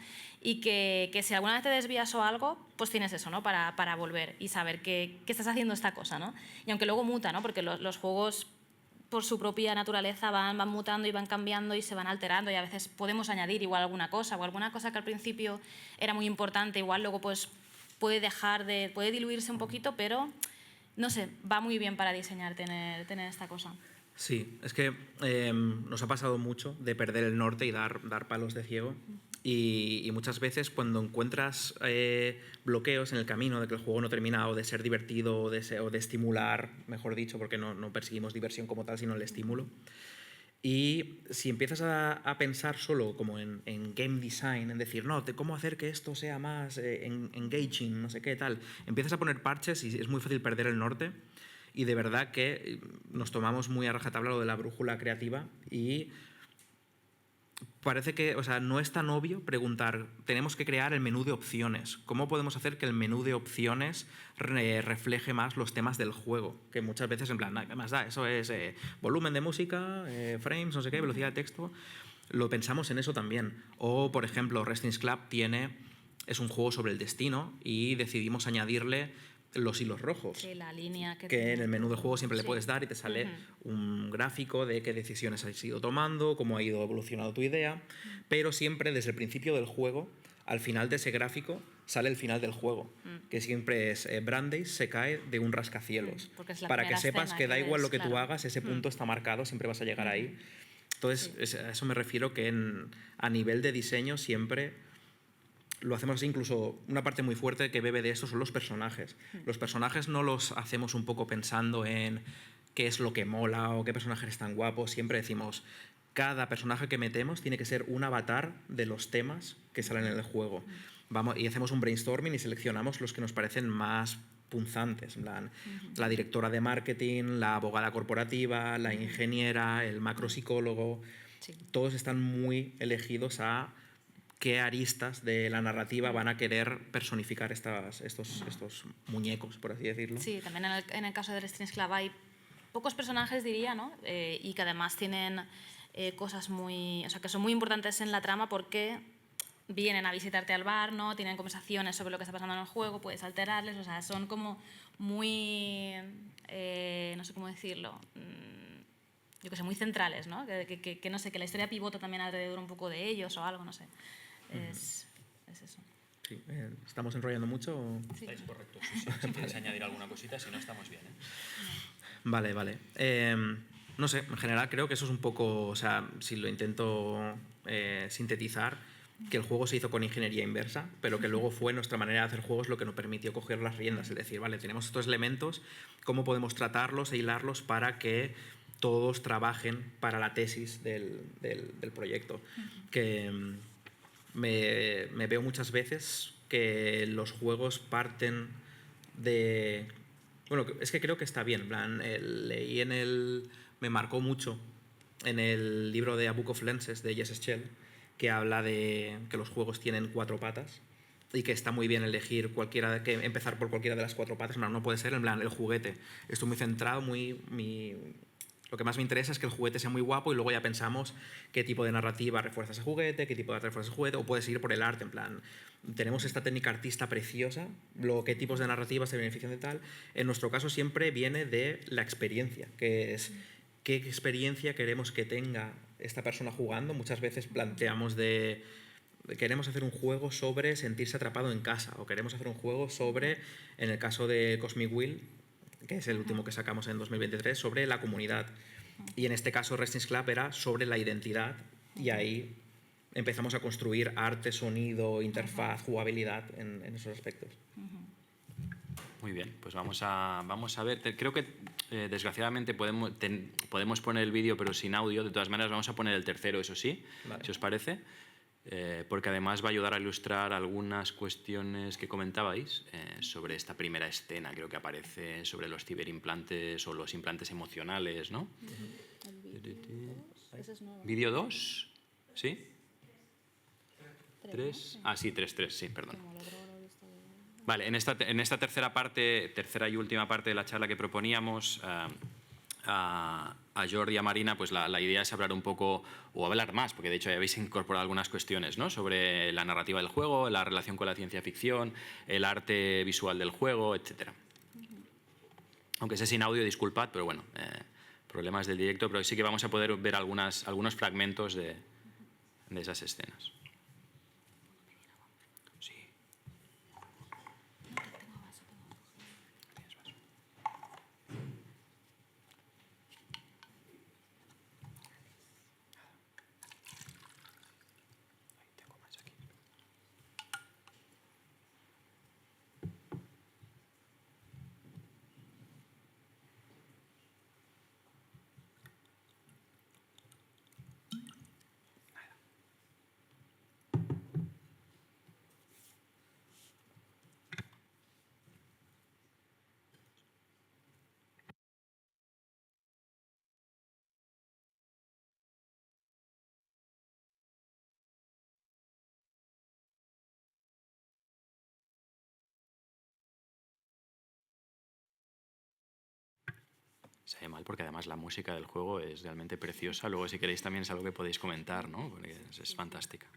y que si alguna vez te desvías o algo, pues tienes eso, ¿no? Para volver y saber que estás haciendo esta cosa, ¿no? Y aunque luego muta, ¿no? Porque los juegos por su propia naturaleza van mutando y van cambiando y se van alterando y a veces podemos añadir igual alguna cosa o alguna cosa que al principio era muy importante, igual luego pues puede diluirse un poquito, pero no sé, va muy bien para diseñar tener esta cosa. Sí, es que nos ha pasado mucho de perder el norte y dar palos de ciego. Y muchas veces cuando encuentras bloqueos en el camino de que el juego no termina o de ser divertido o de estimular, mejor dicho, porque no perseguimos diversión como tal, sino el estímulo. Y si empiezas a pensar solo como en game design, en decir, no, cómo hacer que esto sea más engaging, no sé qué tal, empiezas a poner parches y es muy fácil perder el norte. Y de verdad que nos tomamos muy a rajatabla lo de la brújula creativa y parece que, o sea, no es tan obvio preguntar, tenemos que crear el menú de opciones. ¿Cómo podemos hacer que el menú de opciones refleje más los temas del juego? Que muchas veces, en plan, ¿qué más da? Eso es volumen de música, frames, no sé qué, velocidad de texto. Lo pensamos en eso también. O, por ejemplo, Resistance Club es un juego sobre el destino y decidimos añadirle los hilos rojos. Sí, la línea Que en el menú del juego siempre le Sí. puedes dar y te sale un gráfico de qué decisiones has ido tomando, cómo ha ido evolucionando tu idea, pero siempre desde el principio del juego, al final de ese gráfico, sale el final del juego, que siempre es Brandeis se cae de un rascacielos. Porque es la Para que primera sepas escena que da que igual ves, lo que tú claro. hagas, ese punto está marcado, siempre vas a llegar ahí. Entonces, a eso me refiero que a nivel de diseño siempre lo hacemos así. Incluso una parte muy fuerte que bebe de esto son los personajes. Los personajes no los hacemos un poco pensando en qué es lo que mola o qué personajes están guapos. Siempre decimos, cada personaje que metemos tiene que ser un avatar de los temas que salen en el juego. Y hacemos un brainstorming y seleccionamos los que nos parecen más punzantes. En plan, la directora de marketing, la abogada corporativa, la ingeniera, el macropsicólogo. Sí. Todos están muy elegidos a qué aristas de la narrativa van a querer personificar estos muñecos, por así decirlo. Sí, también en el caso de Strings Club hay pocos personajes, diría, ¿no? Y que además tienen cosas muy... O sea, que son muy importantes en la trama porque vienen a visitarte al bar, ¿no? Tienen conversaciones sobre lo que está pasando en el juego, puedes alterarles, o sea, son como muy... no sé cómo decirlo... yo que sé, muy centrales, ¿no? Que no sé, que la historia pivota también alrededor un poco de ellos o algo, no sé. Es eso. Sí, ¿estamos enrollando mucho? Sí. Estáis correctos. Sí. Si quieres añadir alguna cosita, si no, estamos bien. Vale. No sé, en general creo que eso es un poco, o sea, si lo intento sintetizar, que el juego se hizo con ingeniería inversa, pero que luego fue nuestra manera de hacer juegos lo que nos permitió coger las riendas, es decir, vale, tenemos estos elementos, ¿cómo podemos tratarlos e hilarlos para que todos trabajen para la tesis del proyecto? Que me veo muchas veces que los juegos parten de... Bueno, es que creo que está bien. En plan, leí me marcó mucho en el libro de A Book of Lenses de Jess Schell, que habla de que los juegos tienen 4 patas y que está muy bien elegir empezar por cualquiera de las 4 patas. No puede ser en plan el juguete. Estoy muy centrado, lo que más me interesa es que el juguete sea muy guapo y luego ya pensamos qué tipo de narrativa refuerza ese juguete, qué tipo de arte refuerza ese juguete, o puedes ir por el arte, en plan, tenemos esta técnica artista preciosa, luego qué tipos de narrativa se benefician de tal. En nuestro caso siempre viene de la experiencia, que es qué experiencia queremos que tenga esta persona jugando. Muchas veces planteamos queremos hacer un juego sobre sentirse atrapado en casa, o queremos hacer un juego sobre, en el caso de Cosmic Wheel, que es el último que sacamos en 2023, sobre la comunidad. Y en este caso Restless Club era sobre la identidad, y ahí empezamos a construir arte, sonido, interfaz, jugabilidad en esos aspectos. Muy bien, pues vamos a ver. Creo que desgraciadamente podemos poner el vídeo pero sin audio. De todas maneras vamos a poner el tercero, eso sí, Vale. si os parece. Porque además va a ayudar a ilustrar algunas cuestiones que comentabais sobre esta primera escena, creo que aparece sobre los ciberimplantes o los implantes emocionales, ¿no? ¿Vídeo 2? ¿Sí? 3. Ah, sí, 3, sí, perdón. Vale, en esta tercera y última parte de la charla que proponíamos, a Jordi y a Marina, pues la idea es hablar un poco, o hablar más, porque de hecho ya habéis incorporado algunas cuestiones, ¿no? Sobre la narrativa del juego, la relación con la ciencia ficción, el arte visual del juego, etc. Aunque sea sin audio, disculpad, pero bueno, problemas del directo, pero sí que vamos a poder ver algunos fragmentos de esas escenas. Sí. Se ve mal porque además la música del juego es realmente preciosa. Luego, si queréis, también es algo que podéis comentar, ¿no? Porque es fantástica.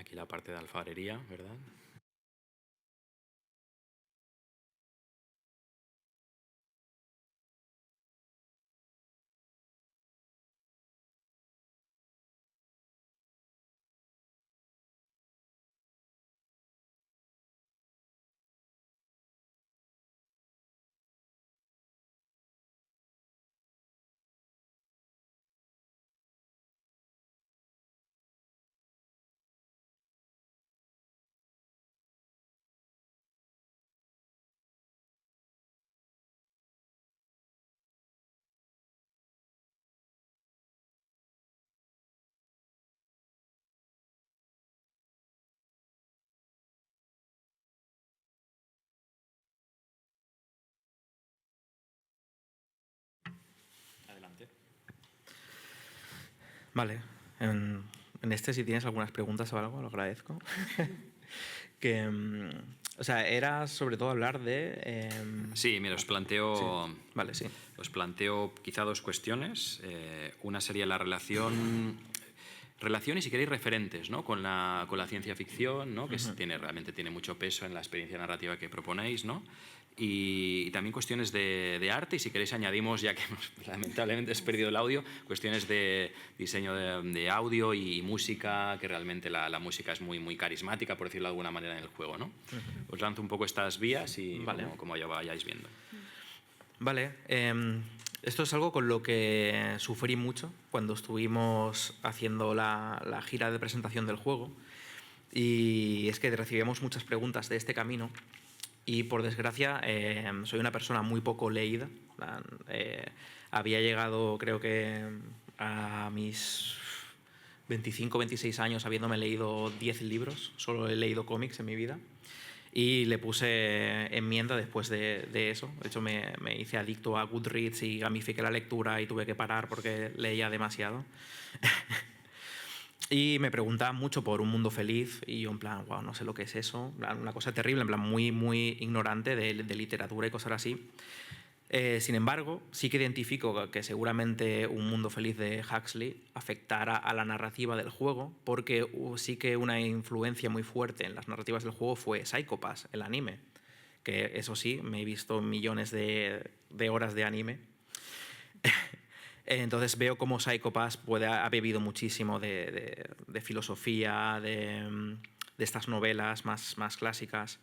Aquí la parte de alfarería, ¿verdad? Adelante. Vale. En este, si tienes algunas preguntas o algo, lo agradezco. Que, o sea, era sobre todo hablar de... Sí, mira, os planteo... Sí. Vale, sí. Os planteo quizá dos cuestiones. Una sería la relación y, si queréis, referentes, ¿no? con la ciencia ficción, ¿no? Que realmente tiene mucho peso en la experiencia narrativa que proponéis, ¿no? Y también cuestiones de arte, y si queréis añadimos, ya que lamentablemente has perdido el audio, cuestiones de diseño de audio y música, que realmente la música es muy, muy carismática, por decirlo de alguna manera, en el juego, ¿no? Os lanzo un poco estas vías y Vale. como ya vayáis viendo. Vale. Esto es algo con lo que sufrí mucho cuando estuvimos haciendo la gira de presentación del juego, y es que recibíamos muchas preguntas de este camino y, por desgracia, soy una persona muy poco leída. Había llegado, creo que a mis 25, 26 años habiéndome leído 10 libros, solo he leído cómics en mi vida. Y le puse enmienda después de eso. De hecho, me hice adicto a Goodreads y gamifiqué la lectura y tuve que parar porque leía demasiado. Y me preguntaban mucho por Un Mundo Feliz y yo en plan, wow, no sé lo que es eso. Una cosa terrible, en plan muy, muy ignorante de literatura y cosas así. Sin embargo, sí que identifico que seguramente Un Mundo Feliz de Huxley afectara a la narrativa del juego, porque sí que una influencia muy fuerte en las narrativas del juego fue Psycho Pass, el anime, que eso sí, me he visto millones de horas de anime. Entonces veo cómo Psycho Pass ha bebido muchísimo de filosofía, de estas novelas más clásicas.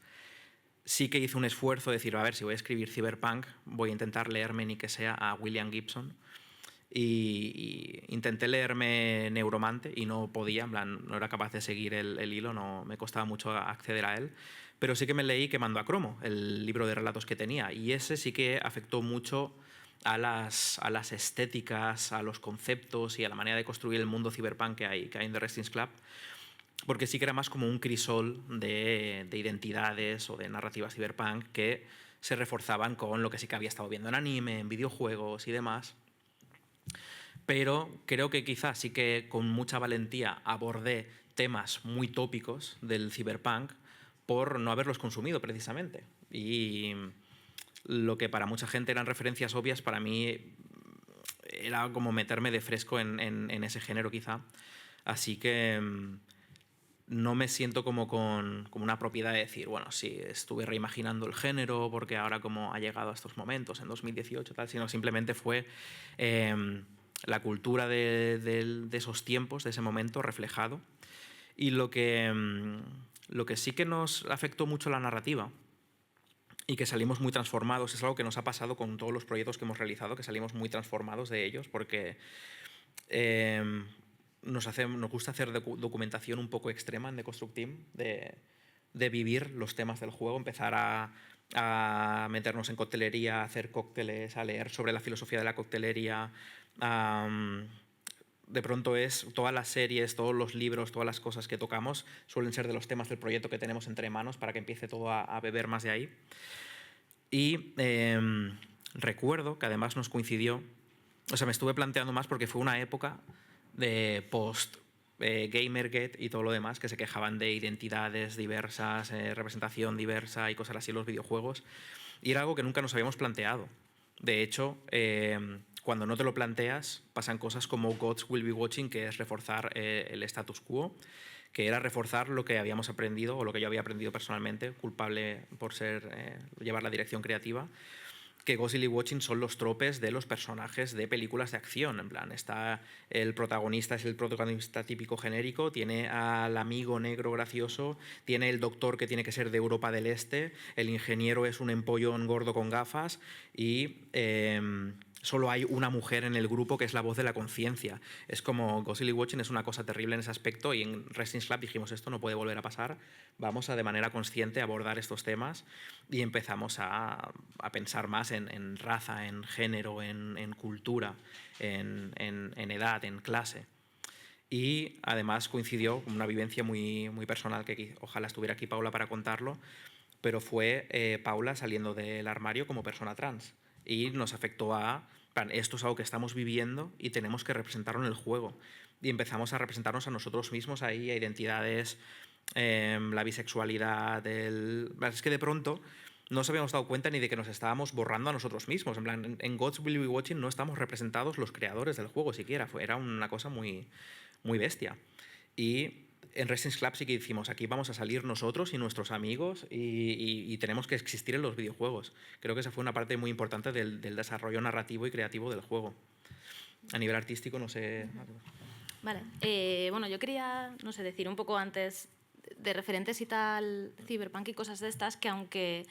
Sí que hice un esfuerzo de decir, a ver, si voy a escribir Cyberpunk, voy a intentar leerme ni que sea a William Gibson. Y intenté leerme Neuromante y no podía, en plan, no era capaz de seguir el hilo, no, me costaba mucho acceder a él. Pero sí que me leí Quemando a Cromo, el libro de relatos que tenía, y ese sí que afectó mucho a las estéticas, a los conceptos y a la manera de construir el mundo cyberpunk que hay en The Resistance Club, porque sí que era más como un crisol de identidades o de narrativas cyberpunk que se reforzaban con lo que sí que había estado viendo en anime, en videojuegos y demás. Pero creo que quizás sí que con mucha valentía abordé temas muy tópicos del cyberpunk por no haberlos consumido precisamente. Y lo que para mucha gente eran referencias obvias, para mí era como meterme de fresco en ese género quizá. Así que no me siento como con una propiedad de decir, bueno, sí, estuve reimaginando el género porque ahora como ha llegado a estos momentos, en 2018, tal, sino simplemente fue la cultura de esos tiempos, de ese momento reflejado. Y lo que sí que nos afectó mucho la narrativa y que salimos muy transformados, es algo que nos ha pasado con todos los proyectos que hemos realizado, que salimos muy transformados de ellos, porque nos gusta hacer documentación un poco extrema en The Construct Team, de vivir los temas del juego, empezar a meternos en coctelería, a hacer cócteles, a leer sobre la filosofía de la coctelería. De pronto todas las series, todos los libros, todas las cosas que tocamos suelen ser de los temas del proyecto que tenemos entre manos para que empiece todo a beber más de ahí. Y recuerdo que además nos coincidió, o sea, me estuve planteando más porque fue una época de post Gamergate y todo lo demás, que se quejaban de identidades diversas, representación diversa y cosas así en los videojuegos, y era algo que nunca nos habíamos planteado. De hecho, cuando no te lo planteas, pasan cosas como Gods Will Be Watching, que es reforzar el status quo, que era reforzar lo que habíamos aprendido o lo que yo había aprendido personalmente, culpable por llevar la dirección creativa, que Go Silly Watching son los tropes de los personajes de películas de acción. En plan, el protagonista es el protagonista típico genérico, tiene al amigo negro gracioso, tiene el doctor que tiene que ser de Europa del Este, el ingeniero es un empollón gordo con gafas y solo hay una mujer en el grupo que es la voz de la conciencia. Es como Go Silly Watching es una cosa terrible en ese aspecto y en Wrestling Club dijimos esto no puede volver a pasar, vamos a de manera consciente abordar estos temas y empezamos a pensar más en raza, en género, en cultura, en edad, en clase. Y además coincidió con una vivencia muy, muy personal que ojalá estuviera aquí Paula para contarlo, pero fue Paula saliendo del armario como persona trans y nos afectó esto es algo que estamos viviendo y tenemos que representarlo en el juego. Y empezamos a representarnos a nosotros mismos ahí, a identidades, la bisexualidad, es que de pronto no nos habíamos dado cuenta ni de que nos estábamos borrando a nosotros mismos. En plan, en Gods Will Be Watching no estamos representados los creadores del juego siquiera, era una cosa muy, muy bestia. Y en Wrestling Club sí que decimos, aquí vamos a salir nosotros y nuestros amigos y tenemos que existir en los videojuegos. Creo que esa fue una parte muy importante del desarrollo narrativo y creativo del juego. A nivel artístico, no sé... Vale. Bueno, yo quería, no sé, decir un poco antes de referentes y tal, Cyberpunk y cosas de estas, que aunque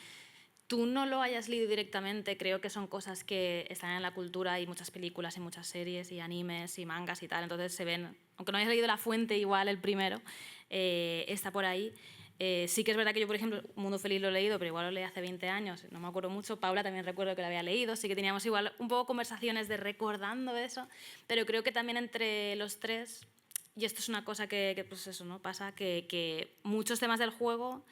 tú no lo hayas leído directamente, creo que son cosas que están en la cultura y muchas películas y muchas series y animes y mangas y tal, entonces se ven, aunque no hayas leído La Fuente igual el primero, está por ahí. Sí que es verdad que yo, por ejemplo, Mundo Feliz lo he leído, pero igual lo leí hace 20 años, no me acuerdo mucho. Paula también recuerdo que lo había leído, sí que teníamos igual un poco conversaciones de recordando eso, pero creo que también entre los tres, y esto es una cosa que pues eso, ¿no? Pasa, que muchos temas del juego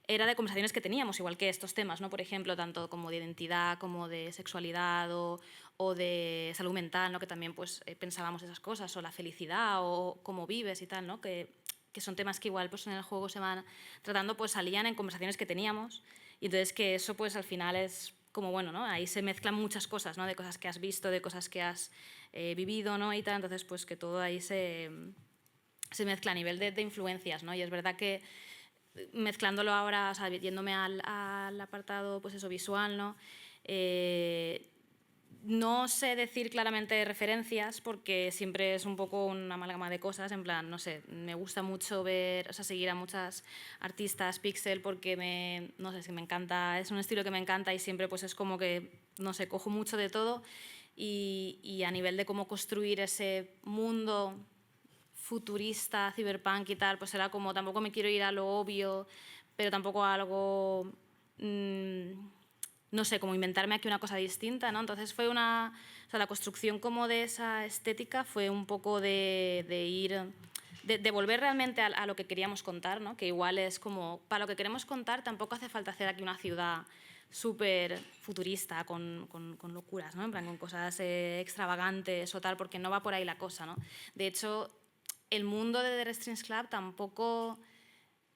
era de conversaciones que teníamos, igual que estos temas, ¿no? Por ejemplo, tanto como de identidad, como de sexualidad o de salud mental, ¿no? Que también pues, pensábamos esas cosas, o la felicidad, o cómo vives y tal, ¿no? Que son temas que igual pues, en el juego se van tratando, pues salían en conversaciones que teníamos, y entonces que eso pues al final es como, bueno, ¿no? Ahí se mezclan muchas cosas, ¿no? De cosas que has visto, de cosas que has vivido, ¿no? Y tal, entonces pues que todo ahí se mezcla a nivel de influencias, ¿no? Y es verdad que mezclándolo ahora, o sea, yéndome al apartado pues eso, visual, ¿no? No sé decir claramente referencias porque siempre es un poco una amalgama de cosas, en plan, no sé, me gusta mucho ver, o sea, seguir a muchas artistas pixel porque no sé, es que me encanta, es un estilo que me encanta y siempre pues es como que, no sé, cojo mucho de todo y a nivel de cómo construir ese mundo futurista, cyberpunk y tal, pues era como, tampoco me quiero ir a lo obvio, pero tampoco a algo, no sé, como inventarme aquí una cosa distinta, ¿no? Entonces fue o sea, la construcción como de esa estética fue un poco de ir, de volver realmente a lo que queríamos contar, ¿no? Que igual es como, para lo que queremos contar tampoco hace falta hacer aquí una ciudad súper futurista, con locuras, ¿no? En plan, con cosas extravagantes o tal, porque no va por ahí la cosa, ¿no? De hecho, el mundo de The Wrestling Club tampoco, o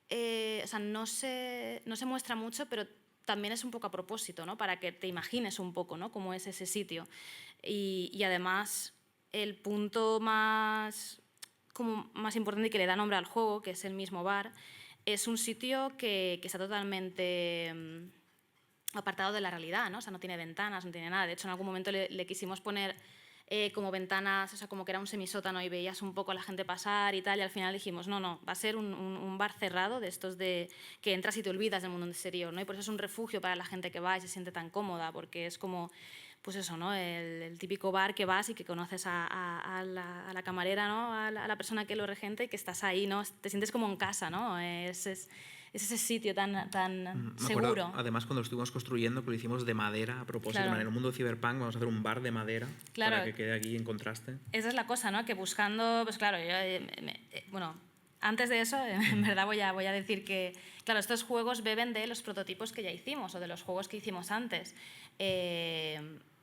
sea, no se muestra mucho, pero también es un poco a propósito, ¿no? Para que te imagines un poco, ¿no? Cómo es ese sitio. Y además, el punto más importante y que le da nombre al juego, que es el mismo bar, es un sitio que está totalmente apartado de la realidad, ¿no? O sea, no tiene ventanas, no tiene nada. De hecho, en algún momento le quisimos poner como ventanas, o sea, como que era un semisótano y veías un poco a la gente pasar y tal, y al final dijimos, no, va a ser un bar cerrado de estos de que entras y te olvidas del mundo exterior, ¿no? Y por eso es un refugio para la gente que va y se siente tan cómoda, porque es como, pues eso, ¿no? El típico bar que vas y que conoces a la camarera, ¿no? A la persona que lo regenta y que estás ahí, ¿no? Te sientes como en casa, ¿no? Es ese sitio tan seguro. Acuerdo, además, cuando lo estuvimos construyendo, que lo hicimos de madera a propósito. Claro. En el mundo de Cyberpunk vamos a hacer un bar de madera, claro, para que quede aquí en contraste. Esa es la cosa, ¿no? Que buscando, pues claro, yo, bueno, antes de eso, en verdad voy a decir que, claro, estos juegos beben de los prototipos que ya hicimos o de los juegos que hicimos antes.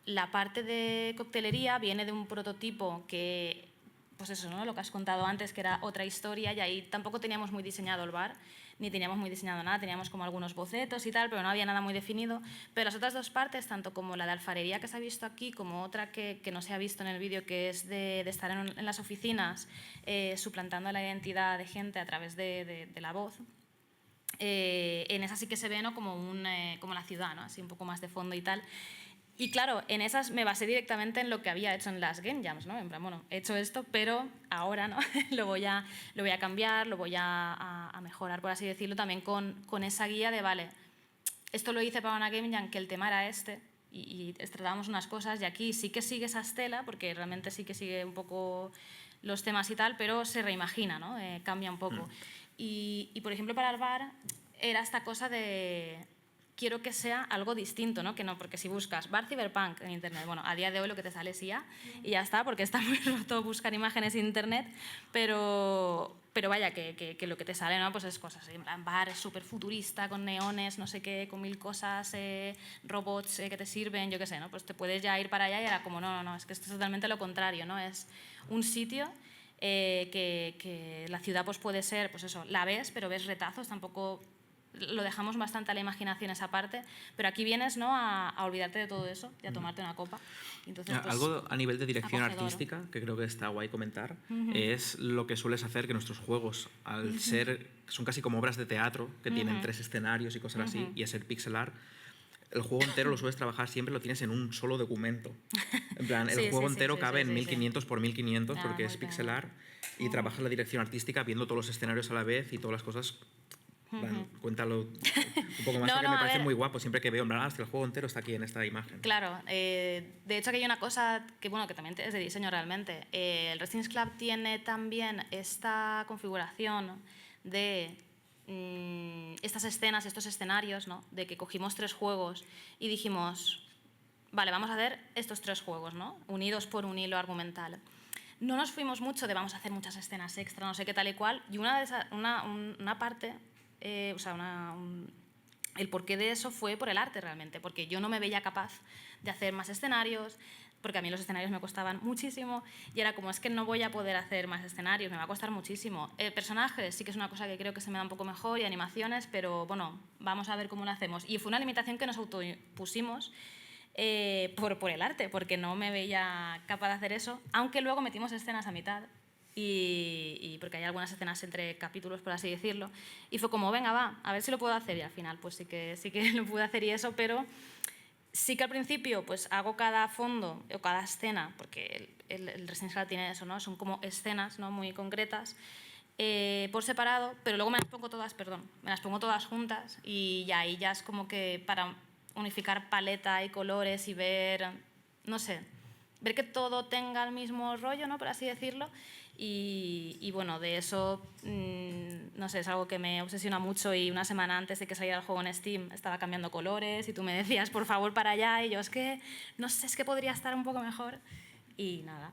La parte de coctelería viene de un prototipo que, pues eso, ¿no? Lo que has contado antes, que era otra historia, y ahí tampoco teníamos muy diseñado el bar. ni teníamos muy diseñado nada, teníamos como algunos bocetos y tal, pero no había nada muy definido. Pero las otras dos partes, tanto como la de alfarería que se ha visto aquí, como otra que no se ha visto en el vídeo, que es de estar en las oficinas suplantando la identidad de gente a través de la voz, en esa sí que se ve, ¿no?, como la ciudad, ¿no?, así un poco más de fondo y tal. Y claro, en esas me basé directamente en lo que había hecho en las Game Jams, ¿no? En plan, bueno, he hecho esto, pero ahora, ¿no?, lo voy a cambiar, lo voy a mejorar, por así decirlo, también con esa guía de, vale, esto lo hice para una Game Jam que el tema era este, y tratábamos unas cosas, y aquí sí que sigue esa estela, porque realmente sí que sigue un poco los temas y tal, pero se reimagina, ¿no? Cambia un poco. Y, por ejemplo, para el bar era esta cosa de quiero que sea algo distinto, ¿no? Que no, porque si buscas bar cyberpunk en internet, bueno, a día de hoy lo que te sale es IA y ya está, porque está muy roto buscar imágenes en internet, pero vaya, que lo que te sale, ¿no?, pues es cosas, en plan bar súper futurista, con neones, no sé qué, con 1000 cosas, robots que te sirven, yo qué sé, ¿no? Pues te puedes ya ir para allá y era como, no, es que esto es totalmente lo contrario, ¿no? Es un sitio que la ciudad pues puede ser, pues eso, la ves, pero ves retazos, tampoco lo dejamos bastante a la imaginación esa parte, pero aquí vienes, ¿no?, a olvidarte de todo eso y a tomarte una copa. Entonces, pues, algo a nivel de dirección acogedor. artística, que creo que está guay comentar, es lo que sueles hacer que nuestros juegos, al ser, son casi como obras de teatro, que tienen 3 escenarios y cosas así, y a ser pixel art, el juego entero lo sueles trabajar siempre, lo tienes en un solo documento. En plan, el juego entero cabe en 1500 por 1500 porque es pixel art y trabajas la dirección artística viendo todos los escenarios a la vez y todas las cosas. Cuéntalo un poco más, porque me parece muy guapo siempre que veo, hasta el juego entero está aquí en esta imagen. Claro, de hecho aquí hay una cosa que, bueno, que también es de diseño realmente. El Resistance Club tiene también esta configuración de estas escenas, estos escenarios, ¿no?, de que cogimos 3 juegos y dijimos, vale, vamos a hacer estos 3 juegos, ¿no?, unidos por un hilo argumental. No nos fuimos mucho de vamos a hacer muchas escenas extra, no sé qué tal y cual, y una parte, o sea, el porqué de eso fue por el arte realmente, porque yo no me veía capaz de hacer más escenarios, porque a mí los escenarios me costaban muchísimo y era como, es que no voy a poder hacer más escenarios, me va a costar muchísimo. Personajes sí que es una cosa que creo que se me da un poco mejor y animaciones, pero bueno, vamos a ver cómo lo hacemos. Y fue una limitación que nos autopusimos por el arte, porque no me veía capaz de hacer eso, aunque luego metimos escenas a mitad. Y porque hay algunas escenas entre capítulos, por así decirlo, y fue como, venga, va, a ver si lo puedo hacer, y al final pues sí que lo pude hacer y eso, pero sí que al principio pues hago cada fondo o cada escena, porque el Resistance Club tiene eso, ¿no?, son como escenas, ¿no?, muy concretas, por separado, pero luego me las pongo todas juntas y ya ahí ya es como que para unificar paleta y colores y ver, no sé, ver que todo tenga el mismo rollo, ¿no?, por así decirlo. Y bueno, de eso, no sé, es algo que me obsesiona mucho y una semana antes de que saliera el juego en Steam estaba cambiando colores y tú me decías, por favor, para allá, y yo, es que, no sé, es que podría estar un poco mejor y nada.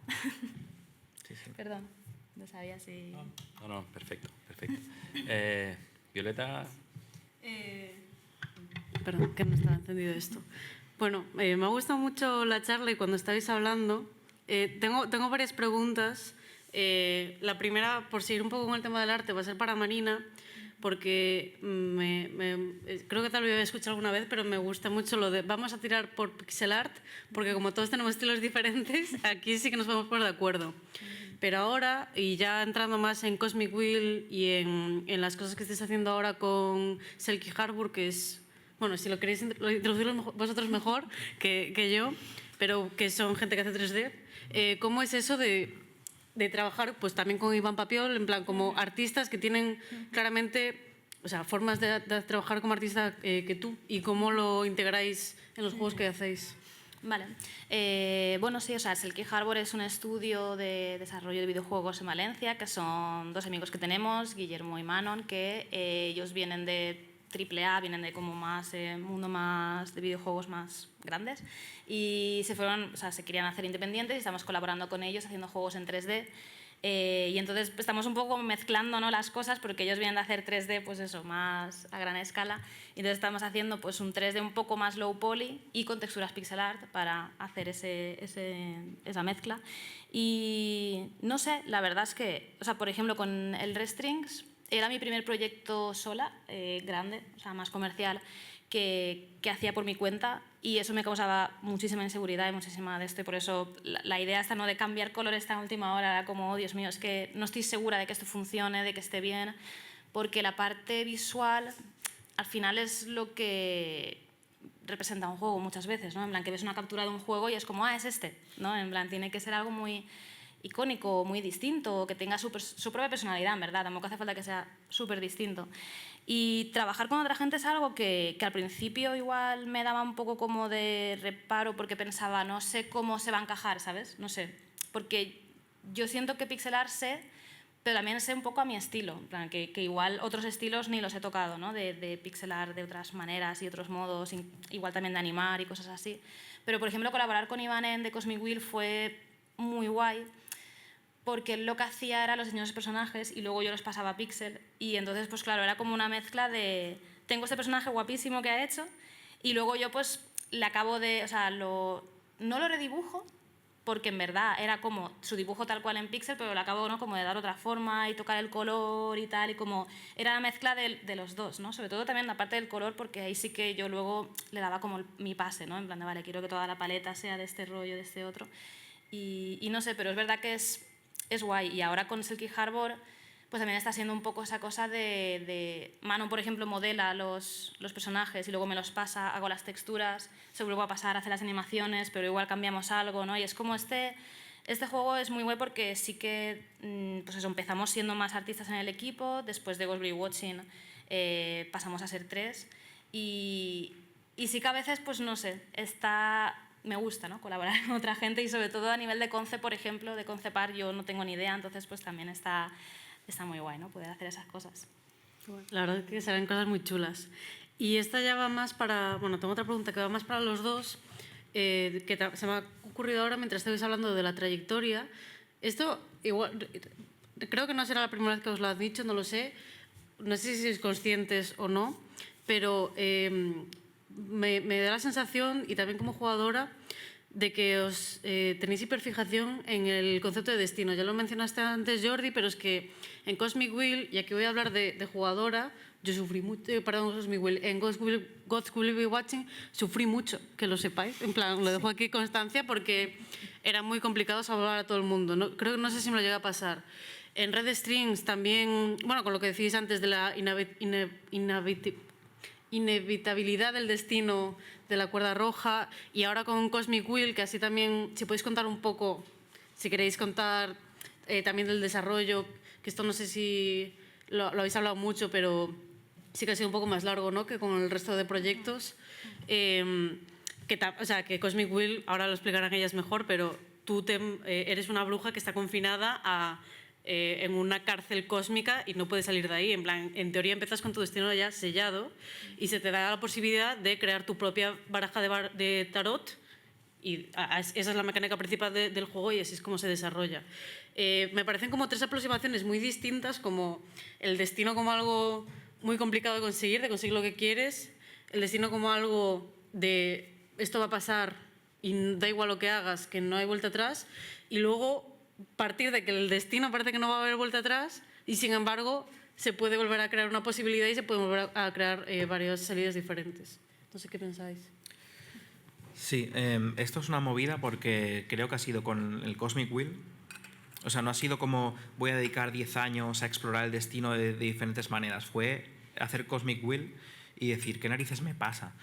Sí. Perdón, no sabía si... No, perfecto. Violeta... Perdón, que no estaba encendido esto. Bueno, me ha gustado mucho la charla y cuando estabais hablando, tengo varias preguntas. La primera, por seguir un poco con el tema del arte, va a ser para Marina, porque creo que tal vez lo había escuchado alguna vez, pero me gusta mucho lo de vamos a tirar por pixel art, porque como todos tenemos estilos diferentes, aquí sí que nos podemos poner de acuerdo. Pero ahora, y ya entrando más en Cosmic Wheel y en las cosas que estáis haciendo ahora con Selkie Harbour, que es, bueno, si lo queréis introducirlo vosotros mejor que yo, pero que son gente que hace 3D, ¿cómo es eso de trabajar pues también con Iván Papiol, en plan como artistas que tienen claramente, o sea, formas de trabajar como artista que tú, y cómo lo integráis en los juegos que hacéis? Vale. Bueno, sí, o sea, Selkie Harbour es un estudio de desarrollo de videojuegos en Valencia, que son 2 amigos que tenemos, Guillermo y Manon, que ellos vienen de AAA, vienen de como más mundo más de videojuegos más grandes, y se fueron, o sea, se querían hacer independientes y estamos colaborando con ellos haciendo juegos en 3D. Y entonces estamos un poco mezclando, ¿no?, las cosas, porque ellos vienen de hacer 3D, pues eso, más a gran escala, y entonces estamos haciendo pues un 3D un poco más low poly y con texturas pixel art para hacer esa mezcla. Y no sé, la verdad es que, o sea, por ejemplo, con el Restrings era mi primer proyecto sola, grande, o sea, más comercial, que hacía por mi cuenta, y eso me causaba muchísima inseguridad y muchísima de esto, y por eso la idea esta, ¿no?, de cambiar colores esta última hora era como, oh, Dios mío, es que no estoy segura de que esto funcione, de que esté bien, porque la parte visual al final es lo que representa un juego muchas veces, ¿no? En plan, que ves una captura de un juego y es como, ah, es este, ¿no? En plan, tiene que ser algo muy icónico, muy distinto, que tenga su propia personalidad, en verdad, tampoco hace falta que sea súper distinto. Y trabajar con otra gente es algo que al principio igual me daba un poco como de reparo, porque pensaba, no sé cómo se va a encajar, ¿sabes? No sé, porque yo siento que pixelar sé, pero también sé un poco a mi estilo, en plan, que igual otros estilos ni los he tocado, ¿no? De pixelar de otras maneras y otros modos, igual también de animar y cosas así. Pero, por ejemplo, colaborar con Ivanen de Cosmic Wheel fue muy guay, porque él lo que hacía era los diseños de personajes y luego yo los pasaba a pixel, y entonces, pues claro, era como una mezcla de, tengo este personaje guapísimo que ha hecho y luego yo pues le acabo de, o sea, no lo redibujo, porque en verdad era como su dibujo tal cual en pixel, pero le acabo, ¿no?, como de dar otra forma y tocar el color y tal, y como era la mezcla de los dos, ¿no? Sobre todo también la parte del color, porque ahí sí que yo luego le daba como mi pase, ¿no? En plan de, vale, quiero que toda la paleta sea de este rollo, de este otro, y no sé, pero es verdad que es guay. Y ahora con Silky Harbor pues también está siendo un poco esa cosa de Manu, por ejemplo, modela los personajes y luego me los pasa, hago las texturas, se vuelvo a pasar, hace las animaciones, pero igual cambiamos algo, ¿no? Y es como este juego es muy guay porque sí que pues eso, empezamos siendo más artistas en el equipo, después de Ghostbury Watching pasamos a ser 3, y sí que a veces, pues no sé, me gusta, ¿no?, colaborar con otra gente, y sobre todo a nivel de concept, por ejemplo, de concept art yo no tengo ni idea, entonces pues también está muy guay, ¿no?, poder hacer esas cosas. La verdad es que serán cosas muy chulas. Y esta ya va más para, bueno, tengo otra pregunta que va más para los dos, que se me ha ocurrido ahora mientras estabais hablando de la trayectoria. Esto igual, creo que no será la primera vez que os lo han dicho, no lo sé, no sé si sois conscientes o no, pero me da la sensación, y también como jugadora, de que os tenéis hiperfijación en el concepto de destino. Ya lo mencionaste antes, Jordi, pero es que en Cosmic Wheel, y aquí voy a hablar de jugadora, yo sufrí mucho, perdón, Cosmic Wheel, en Ghost Will Be Watching sufrí mucho, que lo sepáis, en plan, lo dejo aquí constancia, porque era muy complicado salvar a todo el mundo. No sé si me lo llega a pasar. En Red Strings también, bueno, con lo que decís antes de la inevitabilidad del destino de la cuerda roja, y ahora con Cosmic Wheel, que así también, si podéis contar un poco, si queréis contar también del desarrollo, que esto no sé si lo habéis hablado mucho, pero sí que ha sido un poco más largo, ¿no?, que con el resto de proyectos. O sea, que Cosmic Wheel, ahora lo explicarán ellas mejor, pero tú eres una bruja que está confinada en una cárcel cósmica y no puedes salir de ahí. En plan, en teoría empiezas con tu destino ya sellado y se te da la posibilidad de crear tu propia baraja de tarot, y esa es la mecánica principal del juego y así es como se desarrolla. Me parecen como 3 aproximaciones muy distintas, como el destino como algo muy complicado de conseguir lo que quieres, el destino como algo de esto va a pasar y da igual lo que hagas, que no hay vuelta atrás, y luego partir de que el destino parece que no va a haber vuelta atrás y sin embargo se puede volver a crear una posibilidad y se pueden volver a crear varias salidas diferentes. No sé qué pensáis. Sí, esto es una movida porque creo que ha sido con el Cosmic Wheel. O sea, no ha sido como voy a dedicar 10 años a explorar el destino de diferentes maneras. Fue hacer Cosmic Wheel y decir, ¿qué narices me pasa?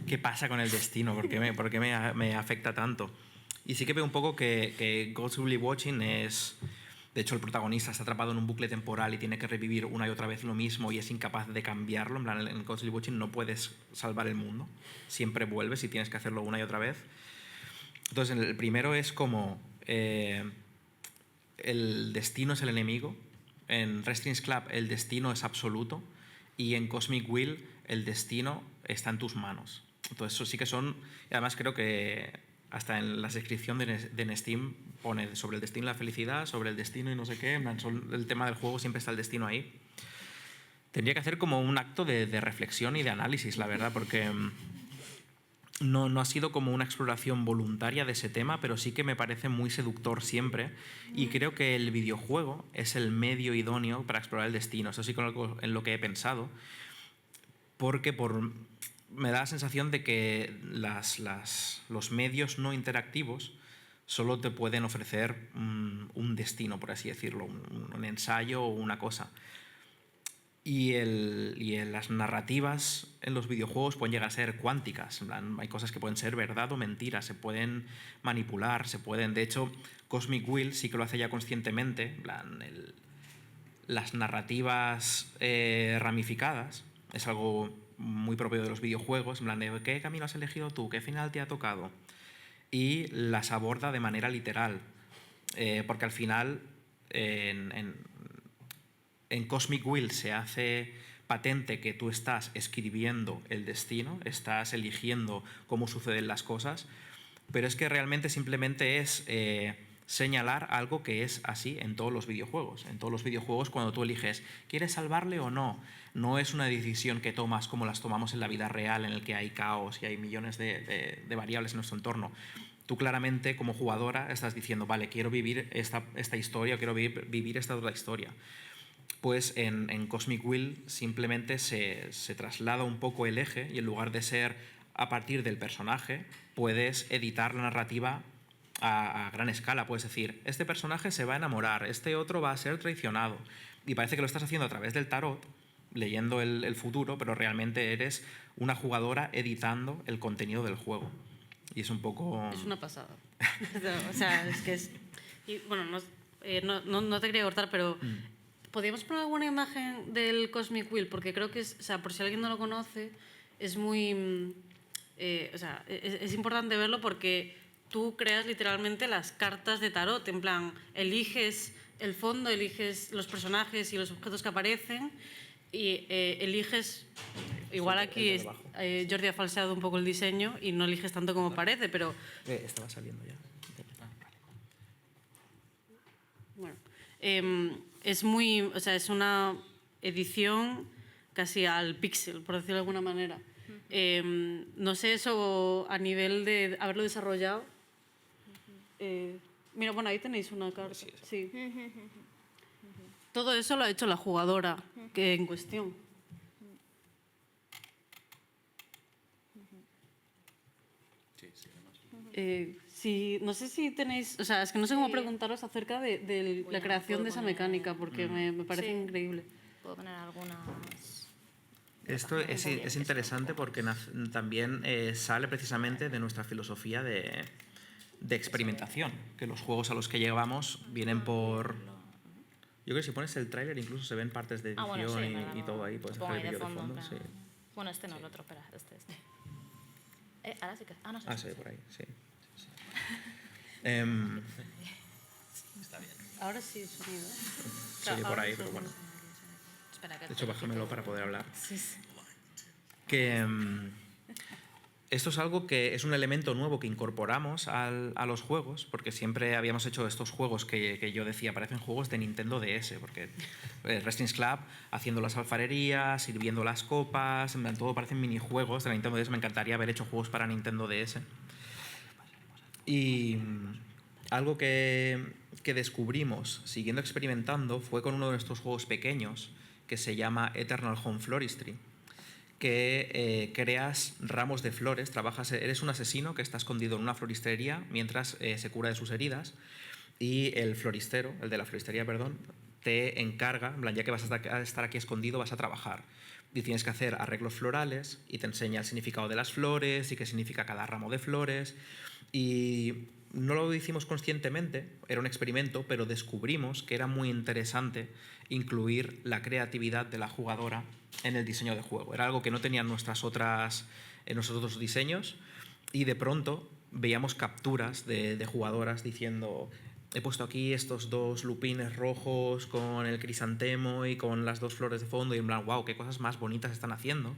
¿Qué pasa con el destino? ¿Por qué me afecta tanto? Y sí que veo un poco que Ghost Will Be Watching es... De hecho, el protagonista está atrapado en un bucle temporal y tiene que revivir una y otra vez lo mismo y es incapaz de cambiarlo. En plan, en Ghost Will Be Watching no puedes salvar el mundo. Siempre vuelves y tienes que hacerlo una y otra vez. Entonces, el primero es como... el destino es el enemigo. En Wrestling's Club el destino es absoluto. Y en Cosmic Wheel el destino está en tus manos. Entonces, eso sí que son... Y además creo que... Hasta en la descripción de Steam pone sobre el destino y la felicidad, sobre el destino y no sé qué. El tema del juego siempre está el destino ahí. Tendría que hacer como un acto de reflexión y de análisis, la verdad, porque no ha sido como una exploración voluntaria de ese tema, pero sí que me parece muy seductor siempre, y creo que el videojuego es el medio idóneo para explorar el destino. Eso sí que en lo que he pensado, porque me da la sensación de que los medios no interactivos solo te pueden ofrecer un destino, por así decirlo, un ensayo o una cosa. Y las narrativas en los videojuegos pueden llegar a ser cuánticas. En plan, hay cosas que pueden ser verdad o mentira, se pueden manipular, de hecho, Cosmic Wheel sí que lo hace ya conscientemente. En plan, las narrativas ramificadas es algo muy propio de los videojuegos. En plan, de ¿qué camino has elegido tú? ¿Qué final te ha tocado? Y las aborda de manera literal. Porque al final, en Cosmic Wheel se hace patente que tú estás escribiendo el destino, estás eligiendo cómo suceden las cosas, pero es que realmente simplemente es señalar algo que es así en todos los videojuegos. En todos los videojuegos, cuando tú eliges, ¿quieres salvarle o no? No es una decisión que tomas como las tomamos en la vida real, en el que hay caos y hay millones de variables en nuestro entorno. Tú claramente, como jugadora, estás diciendo, vale, quiero vivir esta historia, quiero vivir esta otra historia. Pues en Cosmic Wheel simplemente se traslada un poco el eje, y en lugar de ser a partir del personaje, puedes editar la narrativa a gran escala. Puedes decir, este personaje se va a enamorar, este otro va a ser traicionado. Y parece que lo estás haciendo a través del tarot, leyendo el futuro, pero realmente eres una jugadora editando el contenido del juego. Y es un poco... Es una pasada. O sea, es que es... Y, bueno, no te quería cortar, pero... ¿Podríamos poner alguna imagen del Cosmic Wheel? Porque creo que es, o sea, por si alguien no lo conoce, es muy... o sea, es importante verlo porque tú creas literalmente las cartas de tarot. En plan, eliges el fondo, eliges los personajes y los objetos que aparecen y eliges... Igual aquí Jordi ha falseado un poco el diseño y no eliges tanto como parece, pero... Estaba saliendo ya. Bueno, es muy, o sea, es una edición casi al píxel, por decirlo de alguna manera. No sé eso a nivel de haberlo desarrollado. Mira, bueno, ahí tenéis una carta. Sí. Todo eso lo ha hecho la jugadora que en cuestión. Sí, no sé si tenéis, o sea, es que no sé cómo preguntaros acerca de la creación de esa mecánica, porque me parece increíble. Puedo poner algunas... Esto es interesante porque también sale precisamente de nuestra filosofía de experimentación, que los juegos a los que llegamos vienen por... Yo creo que si pones el tráiler incluso se ven partes de edición bueno, sí, y todo ahí, puedes dejar el vídeo de fondo. Sí. Bueno, este no, el otro, espera, este. Ahora sí que... Ah, no sé. Sí, por ahí, sí. Ahora sí, sonido. Se oye por ahí, pero bueno. Espera, De hecho, bájamelo para poder hablar. Sí. Que esto es algo que es un elemento nuevo que incorporamos a los juegos, porque siempre habíamos hecho estos juegos que yo decía, parecen juegos de Nintendo DS, porque Wrestling Club haciendo las alfarerías, sirviendo las copas, todo parecen minijuegos de la Nintendo DS. Me encantaría haber hecho juegos para Nintendo DS. Y algo que descubrimos siguiendo experimentando fue con uno de nuestros juegos pequeños que se llama Eternal Home Floristry, que creas ramos de flores, eres un asesino que está escondido en una floristería mientras se cura de sus heridas, y el de la floristería, te encarga, en plan, ya que vas a estar aquí escondido, vas a trabajar. Y tienes que hacer arreglos florales y te enseña el significado de las flores y qué significa cada ramo de flores. Y no lo hicimos conscientemente, era un experimento, pero descubrimos que era muy interesante incluir la creatividad de la jugadora en el diseño de juego. Era algo que no tenían nuestros otros diseños, y de pronto veíamos capturas de jugadoras diciendo: he puesto aquí estos 2 lupines rojos con el crisantemo y con las 2 flores de fondo, y en plan, wow, qué cosas más bonitas están haciendo.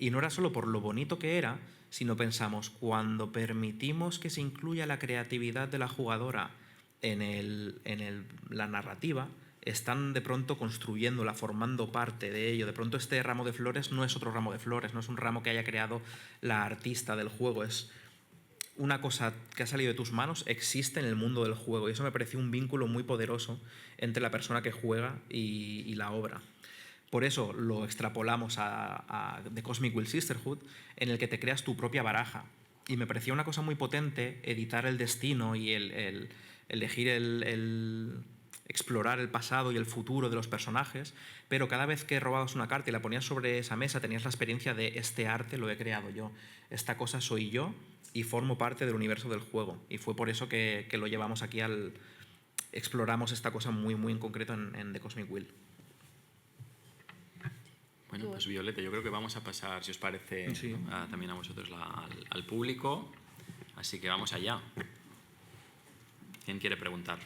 Y no era solo por lo bonito que era, sino pensamos, cuando permitimos que se incluya la creatividad de la jugadora en la narrativa, están de pronto construyéndola, formando parte de ello. De pronto este ramo de flores no es otro ramo de flores, no es un ramo que haya creado la artista del juego, es una cosa que ha salido de tus manos, existe en el mundo del juego, y eso me pareció un vínculo muy poderoso entre la persona que juega y la obra. Por eso lo extrapolamos a The Cosmic Will Sisterhood, en el que te creas tu propia baraja. Y me parecía una cosa muy potente editar el destino y el elegir explorar el pasado y el futuro de los personajes, pero cada vez que robabas una carta y la ponías sobre esa mesa tenías la experiencia de este arte lo he creado yo, esta cosa soy yo y formo parte del universo del juego. Y fue por eso que lo llevamos aquí exploramos esta cosa muy, muy en concreto en The Cosmic Will. Bueno, pues Violeta, yo creo que vamos a pasar, si os parece, Sí. también a vosotros al público. Así que vamos allá. ¿Quién quiere preguntar?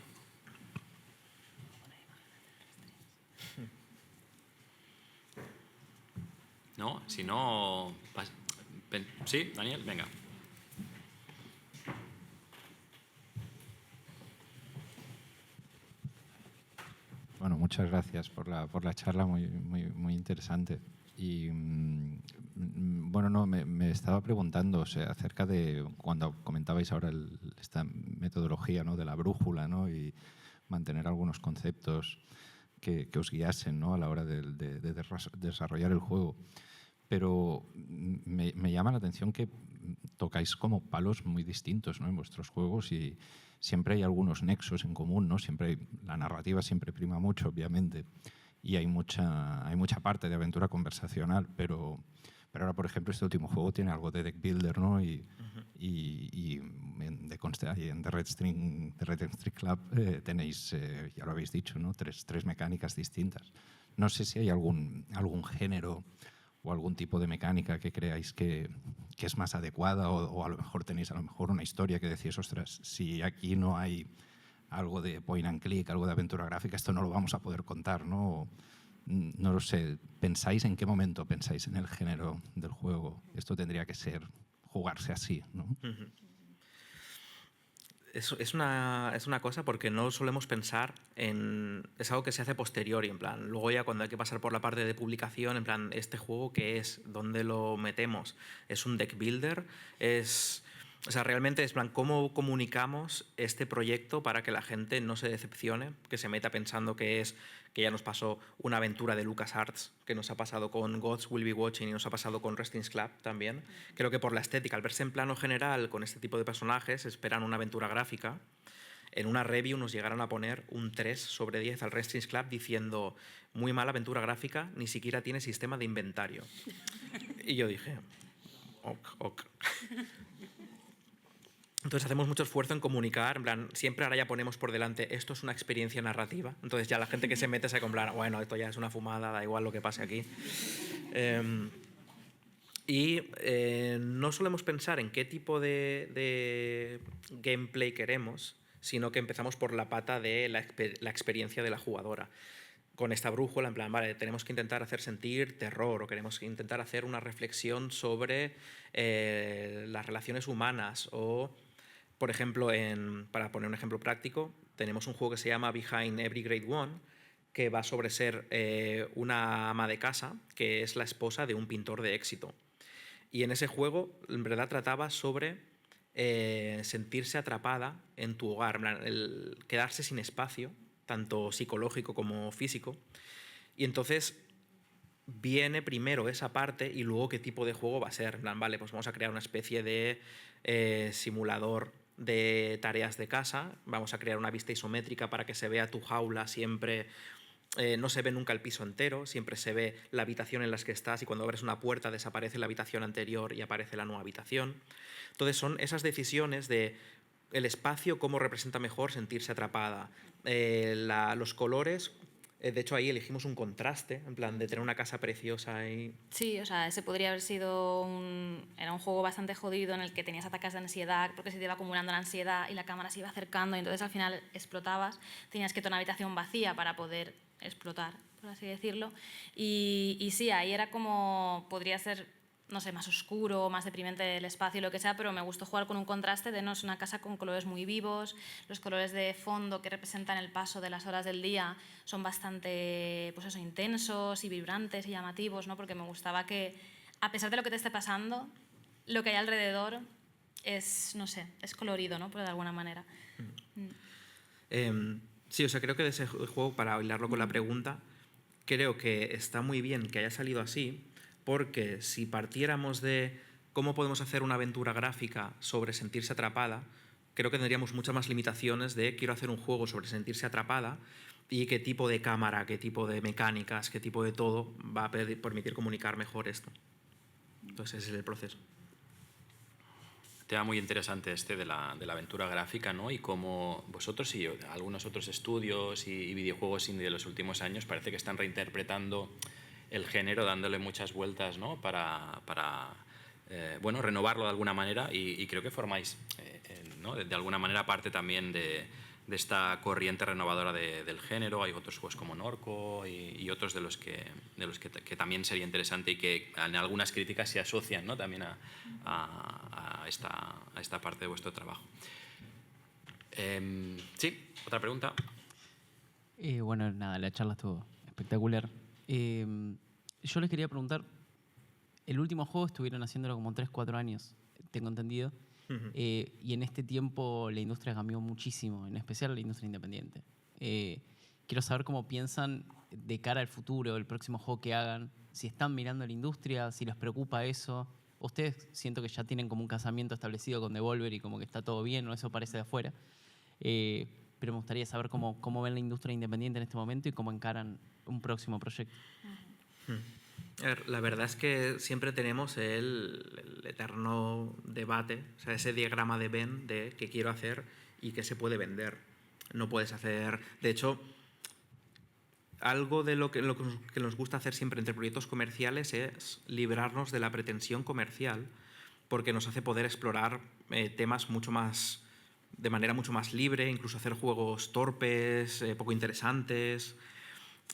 ¿No? Si no... ¿Sí, Daniel? Venga. Bueno, muchas gracias por la charla, muy interesante. Y bueno, no, me estaba preguntando, o sea, acerca de cuando comentabais ahora esta metodología, ¿no?, de la brújula, ¿no?, y mantener algunos conceptos que os guiasen, ¿no?, a la hora de desarrollar el juego. Pero me llama la atención que tocáis como palos muy distintos, ¿no?, en vuestros juegos, y siempre hay algunos nexos en común, ¿no? La narrativa siempre prima mucho, obviamente, y hay mucha parte de aventura conversacional, pero ahora, por ejemplo, este último juego tiene algo de deck builder, ¿no? Y en The Red String Club tenéis, ya lo habéis dicho, ¿no?, tres mecánicas distintas. No sé si hay algún género o algún tipo de mecánica que creáis que es más adecuada, o a lo mejor tenéis una historia que decís, ostras, si aquí no hay algo de point and click, algo de aventura gráfica, esto no lo vamos a poder contar, ¿no? No lo sé. ¿En qué momento pensáis en el género del juego? Esto tendría que jugarse así, ¿no? Es una cosa porque no solemos pensar en... Es algo que se hace a posteriori, en plan, luego ya cuando hay que pasar por la parte de publicación, en plan, ¿este juego qué es? ¿Dónde lo metemos? ¿Es un deck builder? O sea, realmente es plan, ¿cómo comunicamos este proyecto para que la gente no se decepcione, que se meta pensando que ya nos pasó una aventura de LucasArts, que nos ha pasado con Gods Will Be Watching y nos ha pasado con Wrestling's Club también? Creo que por la estética, al verse en plano general con este tipo de personajes, esperan una aventura gráfica. En una review nos llegaron a poner un 3 sobre 10 al Wrestling's Club diciendo muy mala aventura gráfica, ni siquiera tiene sistema de inventario. Y yo dije, ok. Entonces hacemos mucho esfuerzo en comunicar, en plan, siempre ahora ya ponemos por delante, esto es una experiencia narrativa, entonces ya la gente que se mete se compra, bueno, esto ya es una fumada, da igual lo que pase aquí. No solemos pensar en qué tipo de gameplay queremos, sino que empezamos por la pata de la experiencia de la jugadora. Con esta brújula, en plan, vale, tenemos que intentar hacer sentir terror, o queremos intentar hacer una reflexión sobre las relaciones humanas, o, por ejemplo, para poner un ejemplo práctico, tenemos un juego que se llama Behind Every Great One, que va sobre ser una ama de casa que es la esposa de un pintor de éxito. Y en ese juego, en verdad, trataba sobre sentirse atrapada en tu hogar, el quedarse sin espacio, tanto psicológico como físico. Y entonces viene primero esa parte y luego qué tipo de juego va a ser. En plan, vale, pues vamos a crear una especie de simulador de tareas de casa, vamos a crear una vista isométrica para que se vea tu jaula siempre. No se ve nunca el piso entero, siempre se ve la habitación en la que estás, y cuando abres una puerta desaparece la habitación anterior y aparece la nueva habitación. Entonces son esas decisiones de el espacio, cómo representa mejor sentirse atrapada, los colores. De hecho, ahí elegimos un contraste, en plan de tener una casa preciosa y... Sí, o sea, ese podría haber sido era un juego bastante jodido en el que tenías ataques de ansiedad porque se te iba acumulando la ansiedad y la cámara se iba acercando y entonces al final explotabas. Tenías que tener una habitación vacía para poder explotar, por así decirlo. Y sí, ahí era como... Podría ser... no sé, más oscuro, más deprimente el espacio, lo que sea, pero me gustó jugar con un contraste de, no, es una casa con colores muy vivos, los colores de fondo que representan el paso de las horas del día son bastante, pues eso, intensos y vibrantes y llamativos, ¿no? Porque me gustaba que, a pesar de lo que te esté pasando, lo que hay alrededor es, no sé, es colorido, ¿no? Pero de alguna manera. Sí, o sea, creo que de ese juego, para hilarlo con la pregunta, creo que está muy bien que haya salido así, porque si partiéramos de cómo podemos hacer una aventura gráfica sobre sentirse atrapada, creo que tendríamos muchas más limitaciones de quiero hacer un juego sobre sentirse atrapada y qué tipo de cámara, qué tipo de mecánicas, qué tipo de todo va a permitir comunicar mejor esto. Entonces ese es el proceso. Tema muy interesante este de la aventura gráfica, ¿no? Y cómo vosotros y algunos otros estudios y videojuegos indie de los últimos años parece que están reinterpretando el género, dándole muchas vueltas, ¿no? Para bueno, renovarlo de alguna manera y creo que formáis, ¿no? De alguna manera parte también de esta corriente renovadora del género. Hay otros juegos como Norco y otros de los que también sería interesante y que en algunas críticas se asocian, ¿no? También a esta parte de vuestro trabajo. Sí, otra pregunta. Bueno, nada, la charla estuvo espectacular. Yo les quería preguntar, el último juego estuvieron haciéndolo como 3-4 años, tengo entendido. Y en este tiempo la industria cambió muchísimo, en especial la industria independiente. Quiero saber cómo piensan de cara al futuro, el próximo juego que hagan, si están mirando la industria, si les preocupa eso. Ustedes siento que ya tienen como un casamiento establecido con Devolver y como que está todo bien, o eso parece de afuera. Pero me gustaría saber cómo ven la industria independiente en este momento y cómo encaran un próximo proyecto. A ver, la verdad es que siempre tenemos el eterno debate, o sea, ese diagrama de Venn de qué quiero hacer y qué se puede vender. No puedes hacer... De hecho, algo de lo que nos gusta hacer siempre entre proyectos comerciales es librarnos de la pretensión comercial, porque nos hace poder explorar temas mucho más, de manera mucho más libre, incluso hacer juegos torpes, poco interesantes.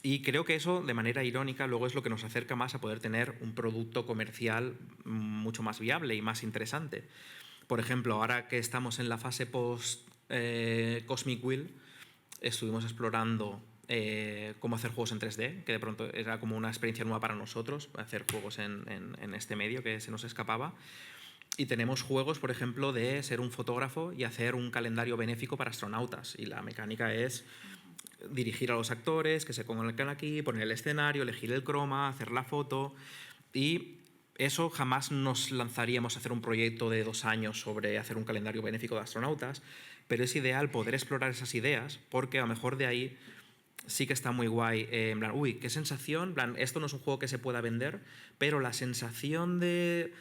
Y creo que eso, de manera irónica, luego es lo que nos acerca más a poder tener un producto comercial mucho más viable y más interesante. Por ejemplo, ahora que estamos en la fase post Cosmic Wheel, estuvimos explorando cómo hacer juegos en 3D, que de pronto era como una experiencia nueva para nosotros, hacer juegos en este medio que se nos escapaba. Y tenemos juegos, por ejemplo, de ser un fotógrafo y hacer un calendario benéfico para astronautas. Y la mecánica es dirigir a los actores, que se pongan aquí, poner el escenario, elegir el croma, hacer la foto. Y eso jamás nos lanzaríamos a hacer un proyecto de 2 años sobre hacer un calendario benéfico de astronautas, pero es ideal poder explorar esas ideas porque a lo mejor de ahí sí que está muy guay. En plan, uy, qué sensación, en plan, esto no es un juego que se pueda vender, pero la sensación de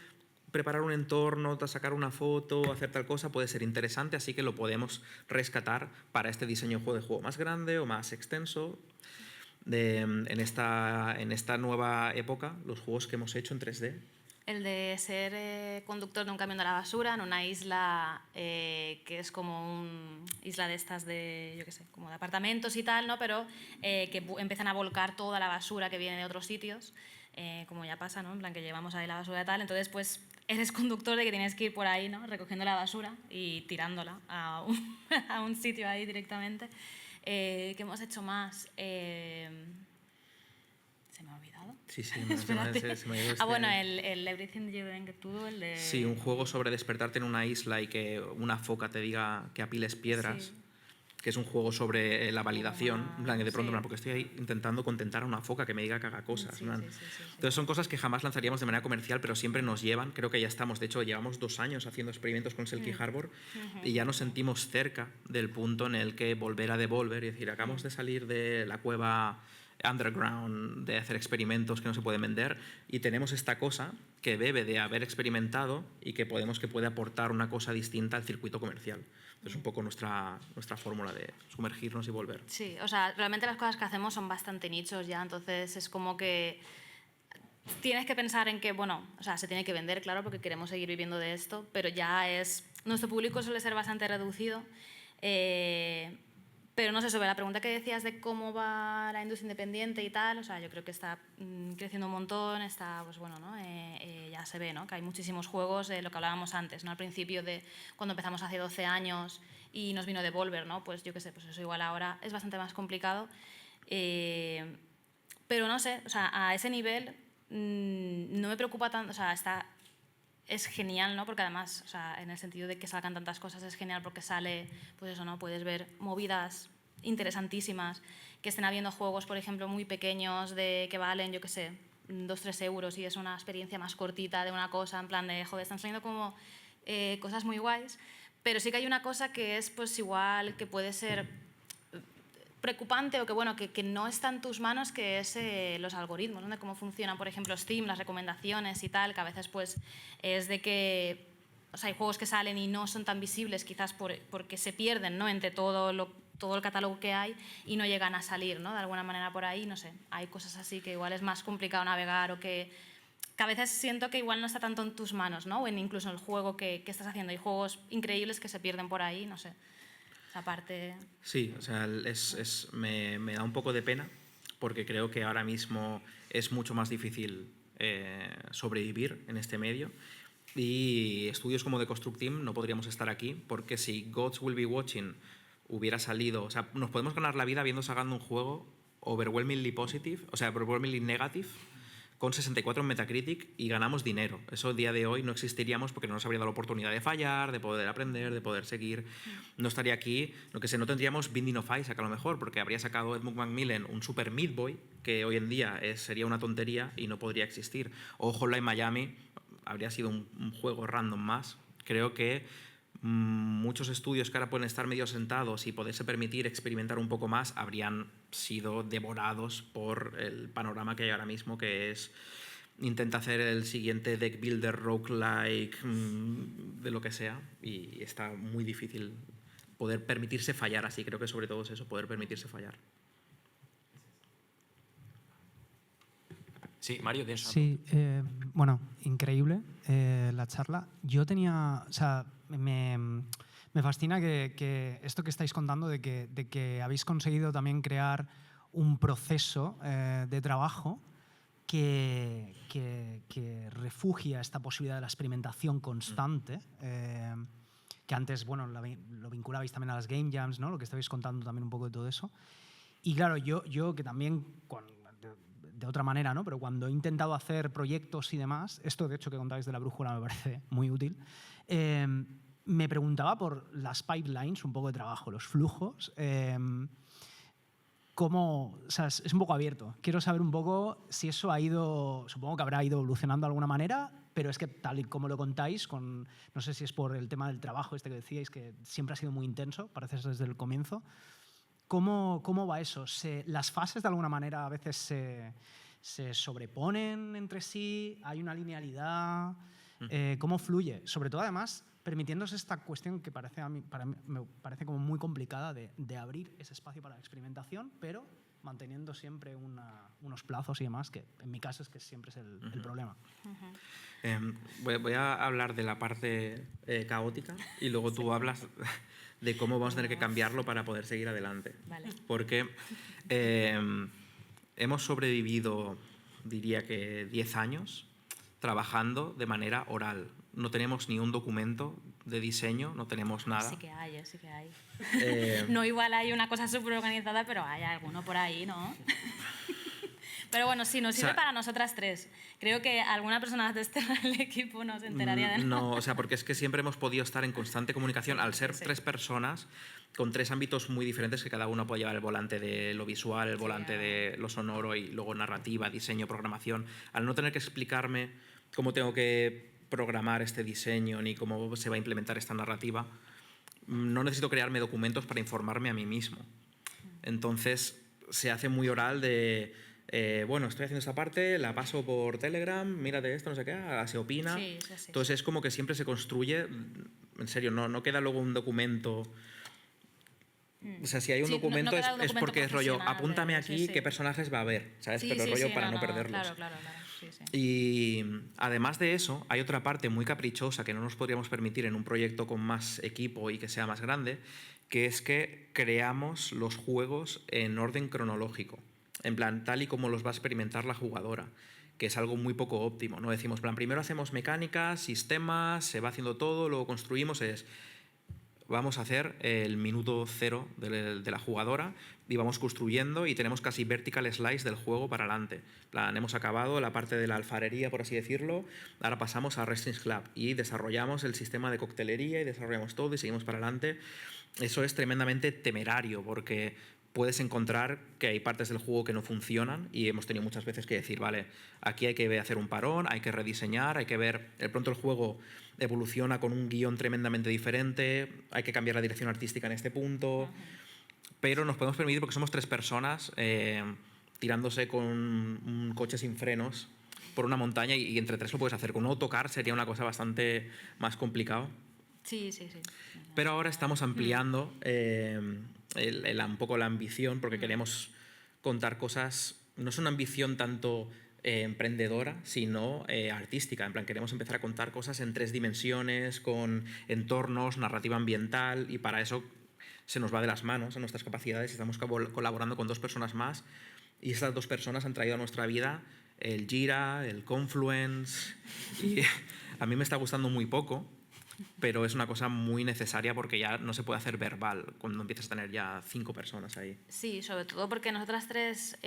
preparar un entorno, sacar una foto, hacer tal cosa puede ser interesante, así que lo podemos rescatar para este diseño de juego más grande o más extenso. En esta nueva época, los juegos que hemos hecho en 3D. El de ser conductor de un camión de la basura en una isla que es como una isla de estas de, yo qué sé, como de apartamentos y tal, ¿no? Pero que empiezan a volcar toda la basura que viene de otros sitios, como ya pasa, ¿no? En plan que llevamos ahí la basura y tal, entonces pues eres conductor de que tienes que ir por ahí, ¿no? Recogiendo la basura y tirándola a un sitio ahí directamente. ¿Qué hemos hecho más? ¿Se me ha olvidado? Sí, se me ha ido este... bueno, el Everything You Can Get To, el de... Sí, un juego sobre despertarte en una isla y que una foca te diga que apiles piedras. Sí. Que es un juego sobre la validación, en plan, que de pronto, sí. Porque estoy ahí intentando contentar a una foca que me diga que haga cosas. Sí, sí. Entonces son cosas que jamás lanzaríamos de manera comercial, pero siempre nos llevan, creo que ya estamos, de hecho llevamos 2 años haciendo experimentos con Selkie Harbour y ya nos sentimos cerca del punto en el que volver a Devolver y decir, acabamos de salir de la cueva underground, de hacer experimentos que no se pueden vender y tenemos esta cosa que bebe de haber experimentado y que puede aportar una cosa distinta al circuito comercial. Es un poco nuestra fórmula de sumergirnos y volver. Sí, o sea, realmente las cosas que hacemos son bastante nichos ya, entonces es como que tienes que pensar en que, bueno, o sea, se tiene que vender, claro, porque queremos seguir viviendo de esto, pero ya es... Nuestro público suele ser bastante reducido, pero Pero no sé, sobre la pregunta que decías de cómo va la industria independiente y tal, o sea, yo creo que está creciendo un montón, está, pues bueno, ¿no? Ya se ve, ¿no? Que hay muchísimos juegos, lo que hablábamos antes, ¿no? Al principio de cuando empezamos hace 12 años y nos vino Devolver, ¿no? Pues yo qué sé, pues eso igual ahora es bastante más complicado. Pero no sé, o sea, a ese nivel no me preocupa tanto, o sea, es genial, ¿no? Porque además, o sea, en el sentido de que salgan tantas cosas, es genial porque sale, pues eso, ¿no? Puedes ver movidas interesantísimas, que estén habiendo juegos, por ejemplo, muy pequeños que valen, yo qué sé, 2-3 euros y es una experiencia más cortita de una cosa, en plan de, joder, están saliendo como cosas muy guays, pero sí que hay una cosa que es, pues igual, que puede ser preocupante o que, bueno, que no está en tus manos, que es los algoritmos, ¿no? De cómo funcionan, por ejemplo, Steam, las recomendaciones y tal, que a veces pues es de que, o sea, hay juegos que salen y no son tan visibles quizás porque se pierden, ¿no? Entre todo el catálogo que hay y no llegan a salir, ¿no? De alguna manera por ahí, no sé, hay cosas así que igual es más complicado navegar o que a veces siento que igual no está tanto en tus manos, ¿no? O incluso en el juego que estás haciendo. Hay juegos increíbles que se pierden por ahí, no sé. Esa parte... Sí, o sea, me da un poco de pena porque creo que ahora mismo es mucho más difícil sobrevivir en este medio y estudios como The Construct Team no podríamos estar aquí porque si Gods Will Be Watching hubiera salido, o sea, nos podemos ganar la vida viendo sacando un juego overwhelmingly positive, o sea, overwhelmingly negative, con 64 en Metacritic y ganamos dinero. Eso a día de hoy no existiríamos porque no nos habría dado la oportunidad de fallar, de poder aprender, de poder seguir. No estaría aquí, lo que sé, no tendríamos Binding of Isaac a lo mejor, porque habría sacado Edmund Macmillan un Super Meat Boy, que hoy en día sería una tontería y no podría existir. O Hotline Miami habría sido un juego random más. Creo que muchos estudios que ahora pueden estar medio sentados y poderse permitir experimentar un poco más habrían sido devorados por el panorama que hay ahora mismo, que es intenta hacer el siguiente deck builder roguelike de lo que sea y está muy difícil poder permitirse fallar así. Creo que sobre todo es eso, poder permitirse fallar. Sí, Mario, tienes una Sí, bueno, increíble la charla. Yo tenía, o sea, me fascina que esto que estáis contando de que habéis conseguido también crear un proceso de trabajo que refugia esta posibilidad de la experimentación constante, que antes, bueno, lo vinculabais también a las game jams, ¿no? Lo que estabais contando también un poco de todo eso. Y claro, yo que también de otra manera, ¿no? Pero cuando he intentado hacer proyectos y demás, esto de hecho que contabais de la brújula me parece muy útil, me preguntaba por las pipelines, un poco de trabajo, los flujos, cómo, o sea, es un poco abierto. Quiero saber un poco si eso ha ido, supongo que habrá ido evolucionando de alguna manera, pero es que tal y como lo contáis, no sé si es por el tema del trabajo este que decíais, que siempre ha sido muy intenso, parece desde el comienzo. ¿Cómo va eso? ¿Las fases de alguna manera a veces se sobreponen entre sí? ¿Hay una linealidad? ¿Cómo fluye? Sobre todo, además, permitiéndose esta cuestión que para mí me parece como muy complicada de abrir ese espacio para la experimentación, pero manteniendo siempre unos plazos y demás, que en mi caso es que siempre es el problema. Voy a hablar de la parte caótica y luego tú hablas de cómo vamos a tener que cambiarlo para poder seguir adelante. Vale. Porque hemos sobrevivido, diría que 10 años, trabajando de manera oral. No tenemos ni un documento de diseño, no tenemos nada. Sí que hay, sí que hay. No igual hay una cosa súper organizada, pero hay alguno por ahí, ¿no? Pero bueno, sí, nos sirve para nosotras tres. Creo que alguna persona de este equipo nos enteraría de nada. No, o sea, porque es que siempre hemos podido estar en constante comunicación. Al ser tres personas, con tres ámbitos muy diferentes, que cada uno puede llevar el volante de lo visual, el volante de lo sonoro y luego narrativa, diseño, programación. Al no tener que explicarme cómo tengo que programar este diseño ni cómo se va a implementar esta narrativa, no necesito crearme documentos para informarme a mí mismo. Entonces, se hace muy oral de... bueno, estoy haciendo esta parte, la paso por Telegram, mírate esto, no sé qué, se opina. Sí. Entonces es como que siempre se construye, en serio, no queda luego un documento O sea, si hay un Sí, no documento queda un es documento porque es rollo, profesional apúntame de- aquí sí, sí. qué personajes va a haber, ¿sabes? Sí, Pero el sí, rollo sí, para no, no, perderlos. Claro. Sí, sí. Y además de eso, hay otra parte muy caprichosa que no nos podríamos permitir en un proyecto con más equipo y que sea más grande, que es que creamos los juegos en orden cronológico, en plan tal y como los va a experimentar la jugadora, que es algo muy poco óptimo, ¿no? Decimos, plan, primero hacemos mecánicas, sistemas, se va haciendo todo, luego construimos, vamos a hacer el minuto cero de la jugadora y vamos construyendo y tenemos casi vertical slice del juego para adelante. Plan, hemos acabado la parte de la alfarería, por así decirlo, ahora pasamos a Restaurant Club y desarrollamos el sistema de coctelería y desarrollamos todo y seguimos para adelante. Eso es tremendamente temerario porque puedes encontrar que hay partes del juego que no funcionan y hemos tenido muchas veces que decir, vale, aquí hay que hacer un parón, hay que rediseñar, hay que ver, de pronto el juego evoluciona con un guión tremendamente diferente, hay que cambiar la dirección artística en este punto, pero nos podemos permitir porque somos 3 personas tirándose con un coche sin frenos por una montaña y entre 3 lo puedes hacer. Con un autocar sería una cosa bastante más complicado. Sí. Pero ahora estamos ampliando un poco la ambición porque queremos contar cosas, no es una ambición tanto emprendedora, sino artística. En plan, queremos empezar a contar cosas en 3 dimensiones, con entornos, narrativa ambiental, y para eso se nos va de las manos a nuestras capacidades. Estamos colaborando con 2 personas más y estas 2 personas han traído a nuestra vida el Jira, el Confluence, y a mí me está gustando muy poco, pero es una cosa muy necesaria porque ya no se puede hacer verbal cuando empiezas a tener ya 5 personas ahí. Sí, sobre todo porque nosotras 3,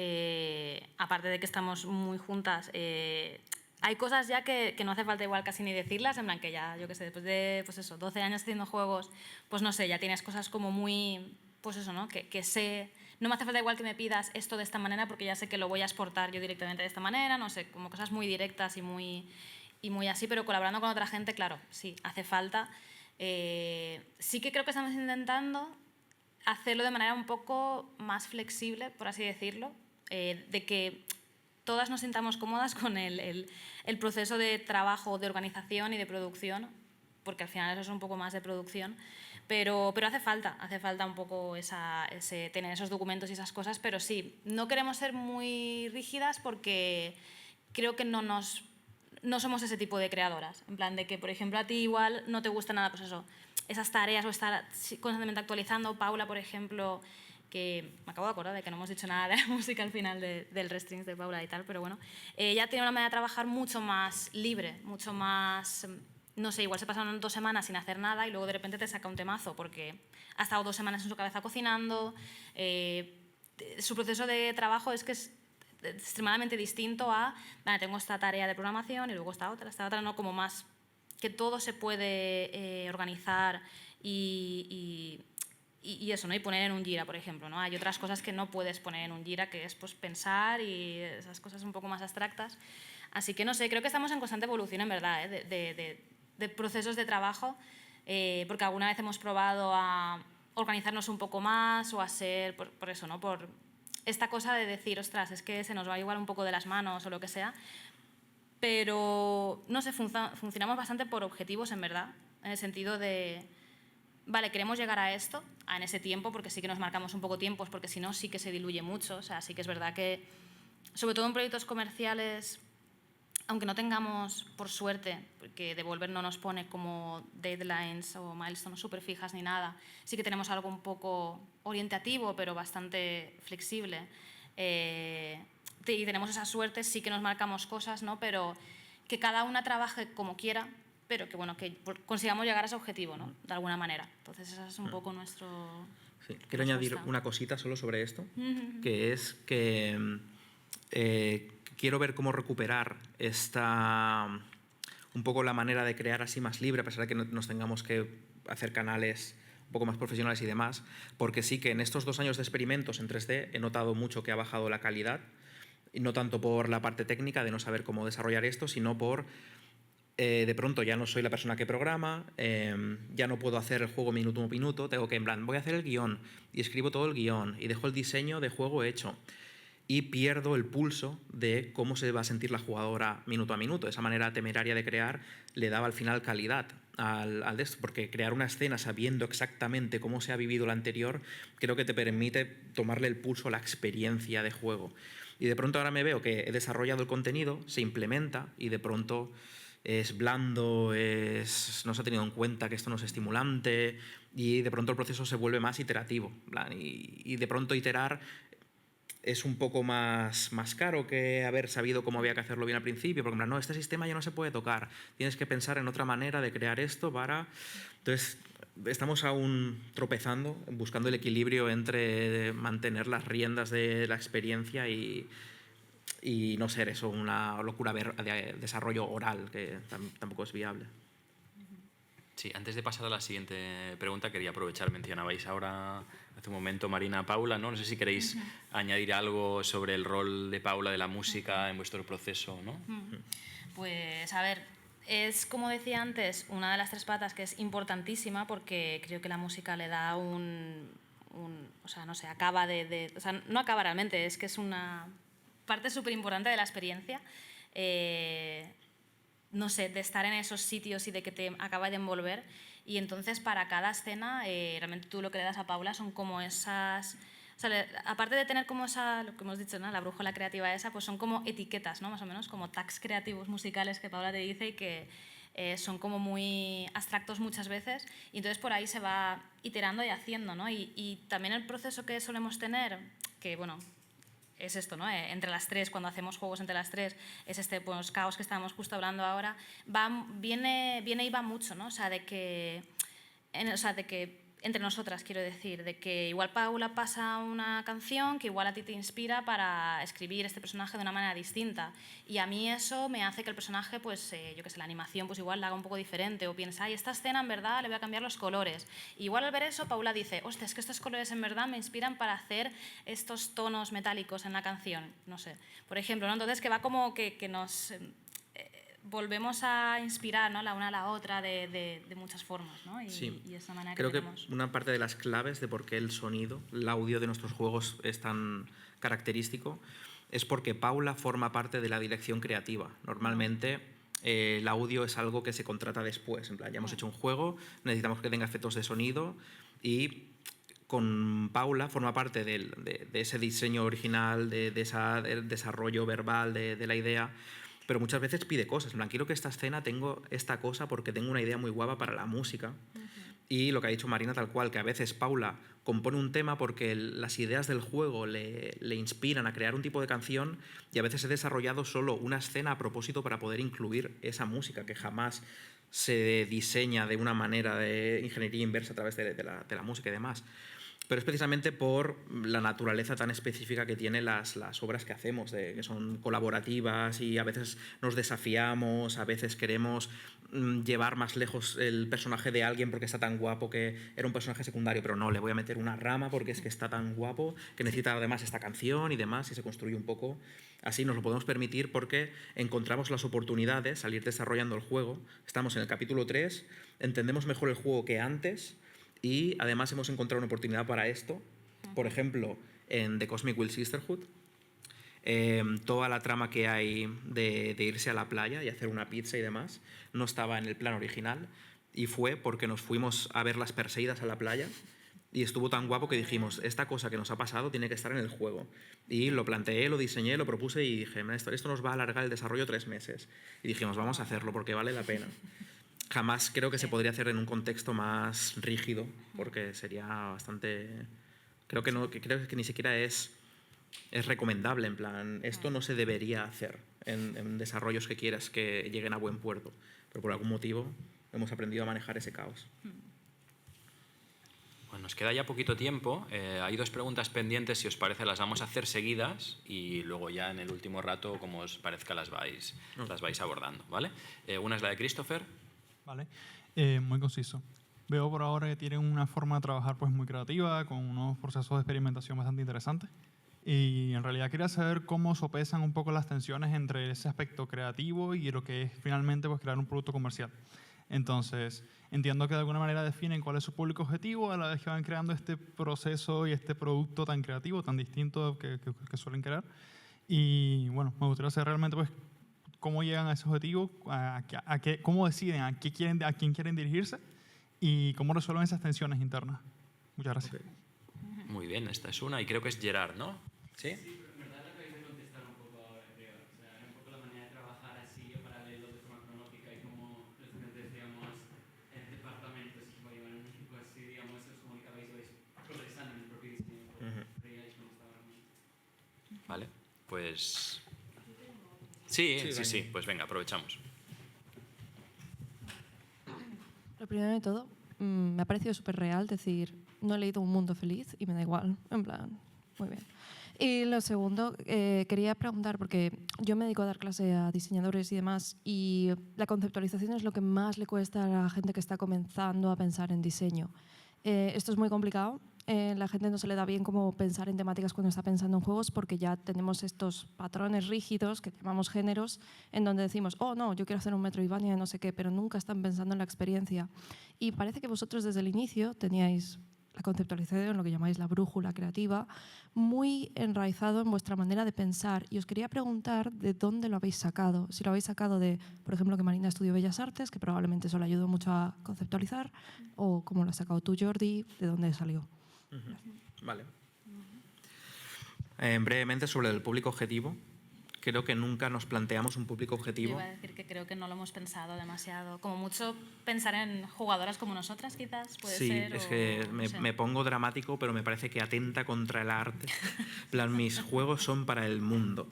aparte de que estamos muy juntas, hay cosas ya que no hace falta igual casi ni decirlas, en plan que ya, yo qué sé, después de pues eso, 12 años haciendo juegos, pues no sé, ya tienes cosas como muy, pues eso, ¿no? Que sé, no me hace falta igual que me pidas esto de esta manera porque ya sé que lo voy a exportar yo directamente de esta manera, no sé, como cosas muy directas y muy así, pero colaborando con otra gente, claro, sí, hace falta. Sí que creo que estamos intentando hacerlo de manera un poco más flexible, por así decirlo, de que todas nos sintamos cómodas con el proceso de trabajo, de organización y de producción, porque al final eso es un poco más de producción, pero hace falta un poco tener esos documentos y esas cosas, pero sí, no queremos ser muy rígidas porque creo que no somos ese tipo de creadoras. En plan de que, por ejemplo, a ti igual no te gusta nada, pues eso, esas tareas o estar constantemente actualizando. Paula, por ejemplo, que me acabo de acordar de que no hemos dicho nada de la música al final del Restrings de Paula y tal, pero bueno, ella tiene una manera de trabajar mucho más libre, mucho más, no sé, igual se pasaron 2 semanas sin hacer nada y luego de repente te saca un temazo porque ha estado 2 semanas en su cabeza cocinando. Su proceso de trabajo es que es extremadamente distinto a, vale, tengo esta tarea de programación y luego esta otra, no, como más que todo se puede organizar y eso, ¿no? Y poner en un Jira, por ejemplo, ¿no? Hay otras cosas que no puedes poner en un Jira, que es pues, pensar y esas cosas un poco más abstractas. Así que no sé, creo que estamos en constante evolución, en verdad, de procesos de trabajo, porque alguna vez hemos probado a organizarnos un poco más o a ser, por eso, ¿no? Por esta cosa de decir, ostras, es que se nos va igual un poco de las manos o lo que sea, pero no sé, funcionamos bastante por objetivos, en verdad, en el sentido de, vale, queremos llegar a esto, en ese tiempo, porque sí que nos marcamos un poco tiempos, porque si no sí que se diluye mucho, o sea, sí que es verdad que, sobre todo en proyectos comerciales, aunque no tengamos, por suerte, porque Devolver no nos pone como deadlines o milestones súper fijas ni nada, sí que tenemos algo un poco orientativo, pero bastante flexible. Y tenemos esa suerte, sí que nos marcamos cosas, ¿no? Pero que cada una trabaje como quiera, pero que, bueno, que consigamos llegar a ese objetivo, ¿no? De alguna manera. Entonces, ese es un poco nuestro... Sí. Quiero añadir una cosita solo sobre esto, que es que quiero ver cómo recuperar un poco la manera de crear así más libre, a pesar de que nos tengamos que hacer canales un poco más profesionales y demás, porque sí que en estos 2 años de experimentos en 3D he notado mucho que ha bajado la calidad, y no tanto por la parte técnica de no saber cómo desarrollar esto, sino por de pronto ya no soy la persona que programa, ya no puedo hacer el juego minuto a minuto, tengo que, en plan, voy a hacer el guión y escribo todo el guión y dejo el diseño de juego hecho. y pierdo el pulso de cómo se va a sentir la jugadora minuto a minuto. Esa manera temeraria de crear le daba al final calidad al de esto, porque crear una escena sabiendo exactamente cómo se ha vivido la anterior, creo que te permite tomarle el pulso a la experiencia de juego. Y de pronto ahora me veo que he desarrollado el contenido, se implementa y de pronto es blando, no se ha tenido en cuenta que esto no es estimulante y de pronto el proceso se vuelve más iterativo. Y de pronto iterar es un poco más caro que haber sabido cómo había que hacerlo bien al principio, porque no, este sistema ya no se puede tocar, tienes que pensar en otra manera de crear esto para... Entonces, estamos aún tropezando, buscando el equilibrio entre mantener las riendas de la experiencia y no ser eso una locura de desarrollo oral, que tampoco es viable. Sí, antes de pasar a la siguiente pregunta, quería aprovechar, mencionabais ahora hace un momento Marina, Paula, ¿no? No sé si queréis añadir algo sobre el rol de Paula, de la música en vuestro proceso, ¿no? Pues, a ver, es, como decía antes, una de las tres patas que es importantísima porque creo que la música le da o sea, no sé, acaba o sea, no acaba realmente, es que es una parte súper importante de la experiencia. No sé, de estar en esos sitios y de que te acaba de envolver. Y entonces para cada escena, realmente tú lo que le das a Paula son como esas... O sea, aparte de tener como esa, lo que hemos dicho, ¿no? La brújula creativa esa, pues son como etiquetas, ¿no? Más o menos, como tags creativos musicales que Paula te dice y que son como muy abstractos muchas veces. Y entonces por ahí se va iterando y haciendo, ¿no? Y también el proceso que solemos tener, que bueno... es esto, ¿no? Entre las tres, cuando hacemos juegos entre las tres, es este pues, caos que estábamos justo hablando ahora, viene y va mucho, ¿no? O sea, de que entre nosotras, quiero decir, de que igual Paula pasa una canción que igual a ti te inspira para escribir este personaje de una manera distinta. Y a mí eso me hace que el personaje, pues, yo qué sé, la animación, pues igual la haga un poco diferente. O piensa, ay, esta escena en verdad le voy a cambiar los colores. Y igual al ver eso, Paula dice, hostia, es que estos colores en verdad me inspiran para hacer estos tonos metálicos en la canción. No sé, por ejemplo, ¿no? Entonces que va como que nos... volvemos a inspirar, ¿no? La una a la otra de muchas formas, ¿no? Y esa manera creo que tenemos. una parte de las claves de por qué el sonido, el audio de nuestros juegos es tan característico es porque Paula forma parte de la dirección creativa. Normalmente el audio es algo que se contrata después. En plan, ya hemos hecho un juego, necesitamos que tenga efectos de sonido y con Paula forma parte de ese diseño original, de ese desarrollo verbal de la idea. Pero muchas veces pide cosas. En plan, quiero que esta escena tengo esta cosa porque tengo una idea muy guapa para la música. Y lo que ha dicho Marina tal cual, que a veces Paula compone un tema porque las ideas del juego le inspiran a crear un tipo de canción y a veces he desarrollado solo una escena a propósito para poder incluir esa música que jamás se diseña de una manera de ingeniería inversa a través de la música y demás. Pero es precisamente por la naturaleza tan específica que tienen las obras que hacemos, que son colaborativas y a veces nos desafiamos, a veces queremos llevar más lejos el personaje de alguien porque está tan guapo que era un personaje secundario, pero no, le voy a meter una rama porque es que está tan guapo que necesita además esta canción y demás, y se construye un poco así. Nos lo podemos permitir porque encontramos las oportunidades, salir desarrollando el juego. Estamos en el capítulo 3, entendemos mejor el juego que antes. Y además hemos encontrado una oportunidad para esto. Por ejemplo, en The Cosmic Will Sisterhood, toda la trama que hay de irse a la playa y hacer una pizza y demás no estaba en el plan original. Y fue porque nos fuimos a ver las Perseidas a la playa y estuvo tan guapo que dijimos, esta cosa que nos ha pasado tiene que estar en el juego. Y lo planteé, lo diseñé, lo propuse y dije, esto nos va a alargar el desarrollo 3 meses. Y dijimos, vamos a hacerlo porque vale la pena. Jamás creo que se podría hacer en un contexto más rígido, porque sería bastante... Creo que ni siquiera es recomendable, en plan, esto no se debería hacer en desarrollos que quieras que lleguen a buen puerto, pero por algún motivo hemos aprendido a manejar ese caos. Bueno, nos queda ya poquito tiempo. Hay 2 preguntas pendientes, si os parece las vamos a hacer seguidas y luego ya en el último rato, como os parezca, las vais abordando, ¿vale? Una es la de Christopher. Vale, muy conciso. Veo por ahora que tienen una forma de trabajar pues muy creativa, con unos procesos de experimentación bastante interesantes. Y en realidad quería saber cómo sopesan un poco las tensiones entre ese aspecto creativo y lo que es finalmente pues crear un producto comercial. Entonces, entiendo que de alguna manera definen cuál es su público objetivo a la vez que van creando este proceso y este producto tan creativo, tan distinto que suelen crear. Y bueno, me gustaría saber realmente pues, cómo llegan a ese objetivo, cómo deciden a quién quieren dirigirse y cómo resuelven esas tensiones internas. Muchas gracias. Okay. Muy bien, esta es una y creo que es Gerard, ¿no? ¿Sí? Vale, pues... Sí, pues venga, aprovechamos. Lo primero de todo, me ha parecido súper real decir, no he leído Un mundo feliz y me da igual, en plan, muy bien. Y lo segundo, quería preguntar, porque yo me dedico a dar clase a diseñadores y demás, y la conceptualización es lo que más le cuesta a la gente que está comenzando a pensar en diseño. Esto es muy complicado. La gente no se le da bien como pensar en temáticas cuando está pensando en juegos porque ya tenemos estos patrones rígidos que llamamos géneros en donde decimos, oh no, yo quiero hacer un Metroidvania, no sé qué, pero nunca están pensando en la experiencia. Y parece que vosotros desde el inicio teníais la conceptualización, lo que llamáis la brújula creativa, muy enraizado en vuestra manera de pensar. Y os quería preguntar de dónde lo habéis sacado. Si lo habéis sacado de, por ejemplo, que Marina estudió Bellas Artes, que probablemente eso le ayudó mucho a conceptualizar, o cómo lo has sacado tú, Jordi, de dónde salió. Vale. Brevemente sobre el público objetivo. Creo que nunca nos planteamos un público objetivo. Yo iba a decir que creo que no lo hemos pensado demasiado. Como mucho pensar en jugadoras como nosotras, quizás, puede ser. Sí, es que me pongo dramático, pero me parece que atenta contra el arte. En plan, mis juegos son para el mundo.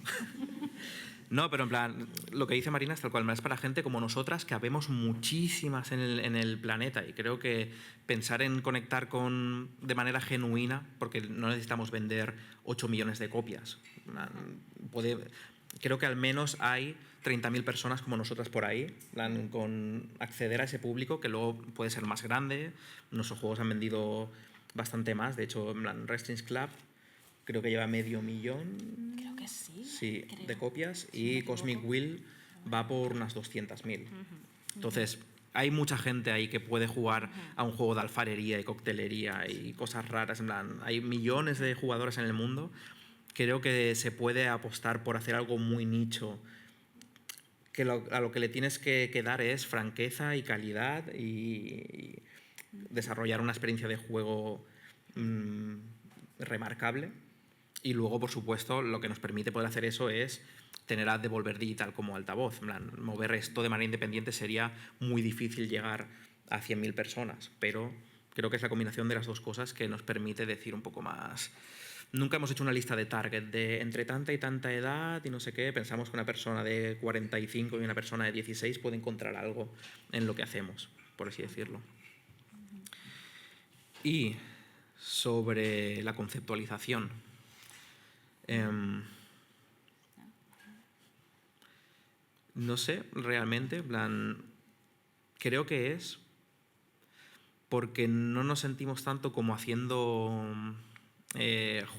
No, pero en plan, lo que dice Marina es tal cual, es para gente como nosotras, que habemos muchísimas en el planeta, y creo que pensar en conectar de manera genuina, porque no necesitamos vender 8 millones de copias. Creo que al menos hay 30.000 personas como nosotras por ahí, con acceder a ese público, que luego puede ser más grande. Nuestros juegos han vendido bastante más, de hecho, en plan, Wrestling's Club creo que lleva 500.000. Creo que sí. Sí, de copias, y Cosmic Wheel va por unas 200.000. Entonces, hay mucha gente ahí que puede jugar a un juego de alfarería y coctelería y cosas raras. En plan, hay millones de jugadores en el mundo. Creo que se puede apostar por hacer algo muy nicho, que a lo que le tienes que dar es franqueza y calidad y desarrollar una experiencia de juego remarcable. Y luego, por supuesto, lo que nos permite poder hacer eso es tener a Devolver Digital como altavoz. En plan, mover esto de manera independiente sería muy difícil llegar a 100.000 personas, pero creo que es la combinación de las dos cosas que nos permite decir un poco más. Nunca hemos hecho una lista de target de entre tanta y tanta edad y no sé qué. Pensamos que una persona de 45 y una persona de 16 puede encontrar algo en lo que hacemos, por así decirlo. Y sobre la conceptualización. No sé realmente, en plan, creo que es porque no nos sentimos tanto como haciendo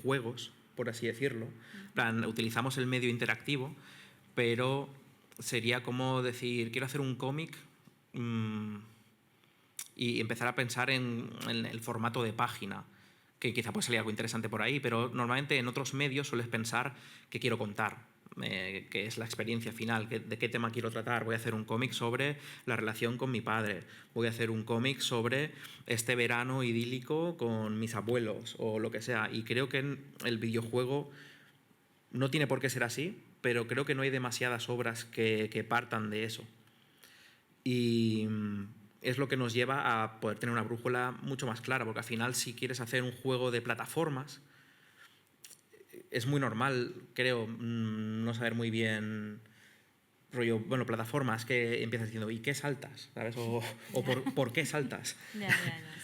juegos, por así decirlo. En plan, utilizamos el medio interactivo, pero sería como decir, quiero hacer un cómic y empezar a pensar en el formato de página, que quizá puede salir algo interesante por ahí, pero normalmente en otros medios sueles pensar qué quiero contar, qué es la experiencia final, de qué tema quiero tratar. Voy a hacer un cómic sobre la relación con mi padre, voy a hacer un cómic sobre este verano idílico con mis abuelos o lo que sea. Y creo que el videojuego no tiene por qué ser así, pero creo que no hay demasiadas obras que partan de eso. Y es lo que nos lleva a poder tener una brújula mucho más clara, porque al final, si quieres hacer un juego de plataformas, es muy normal, creo, no saber muy bien, rollo, bueno, plataformas, que empiezas diciendo, ¿y qué saltas? ¿Sabes? O ¿por qué saltas?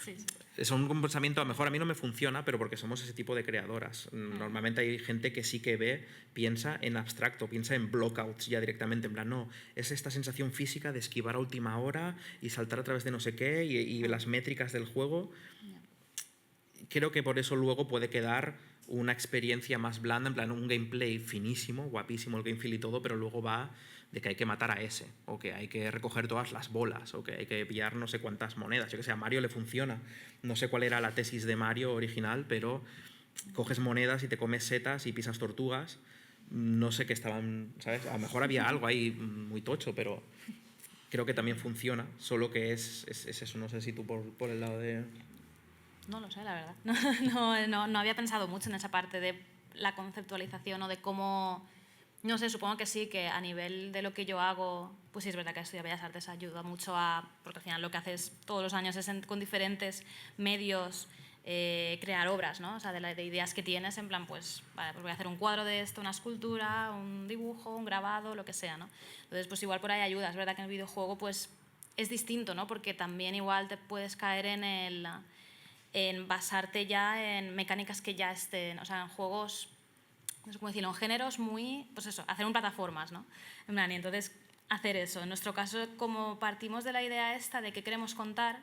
Sí. Es un pensamiento, a lo mejor a mí no me funciona, pero porque somos ese tipo de creadoras. Normalmente hay gente que sí que piensa en abstracto, piensa en blockouts ya directamente, en plan, no, es esta sensación física de esquivar a última hora y saltar a través de no sé qué y las métricas del juego. Creo que por eso luego puede quedar una experiencia más blanda, en plan un gameplay finísimo, guapísimo el game feel y todo, pero luego va de que hay que matar a ese, o que hay que recoger todas las bolas, o que hay que pillar no sé cuántas monedas. Yo que sé, a Mario le funciona. No sé cuál era la tesis de Mario original, pero coges monedas y te comes setas y pisas tortugas. No sé qué estaban, ¿sabes? A lo mejor había algo ahí muy tocho, pero creo que también funciona, solo que es eso. No sé si tú por el lado de... No lo sé, la verdad. No había pensado mucho en esa parte de la conceptualización o de cómo... No sé, supongo que sí, que a nivel de lo que yo hago, pues sí es verdad que estudiar Bellas Artes ayuda mucho porque al final lo que haces todos los años es con diferentes medios crear obras, ¿no? O sea, de ideas que tienes, en plan, pues, vale, pues voy a hacer un cuadro de esto, una escultura, un dibujo, un grabado, lo que sea, ¿no? Entonces, pues igual por ahí ayuda. Es verdad que en el videojuego, pues, es distinto, ¿no? Porque también igual te puedes caer en basarte ya en mecánicas que ya estén, o sea, en juegos, no sé cómo decirlo, en géneros muy, pues eso, hacer un plataformas, ¿no? En plan, y entonces hacer eso. En nuestro caso, como partimos de la idea esta de qué queremos contar,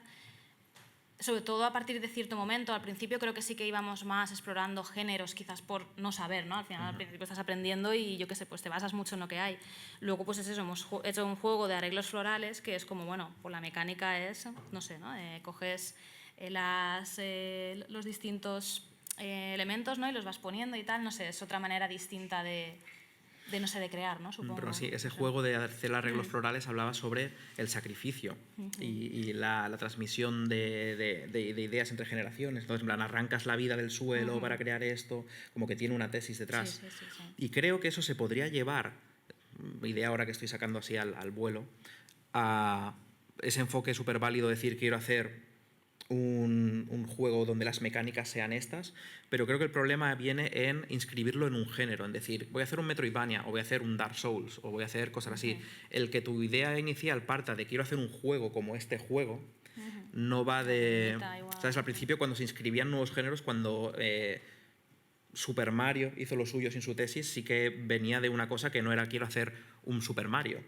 sobre todo a partir de cierto momento, al principio creo que sí que íbamos más explorando géneros, quizás por no saber, ¿no? Al final, al principio estás aprendiendo y yo qué sé, pues te basas mucho en lo que hay. Luego, pues es eso, hemos hecho un juego de arreglos florales que es como, bueno, pues la mecánica es, no sé, ¿no? Coges los distintos elementos, ¿no? Y los vas poniendo y tal, no sé, es otra manera distinta de no sé, de crear, ¿no? Supongo. Pero sí, ese juego de hacer arreglos florales hablaba sobre el sacrificio y la transmisión de ideas entre generaciones. Entonces, en plan, arrancas la vida del suelo para crear esto, como que tiene una tesis detrás. Sí. Y creo que eso se podría llevar, idea ahora que estoy sacando así al vuelo, a ese enfoque súper válido de decir quiero hacer un juego donde las mecánicas sean estas, pero creo que el problema viene en inscribirlo en un género, en decir, voy a hacer un Metroidvania, o voy a hacer un Dark Souls, o voy a hacer cosas así. El que tu idea inicial parta de quiero hacer un juego como este juego, no va de... ¿Sabes? Al principio, cuando se inscribían nuevos géneros, cuando Super Mario hizo lo suyo sin su tesis, sí que venía de una cosa que no era quiero hacer un Super Mario.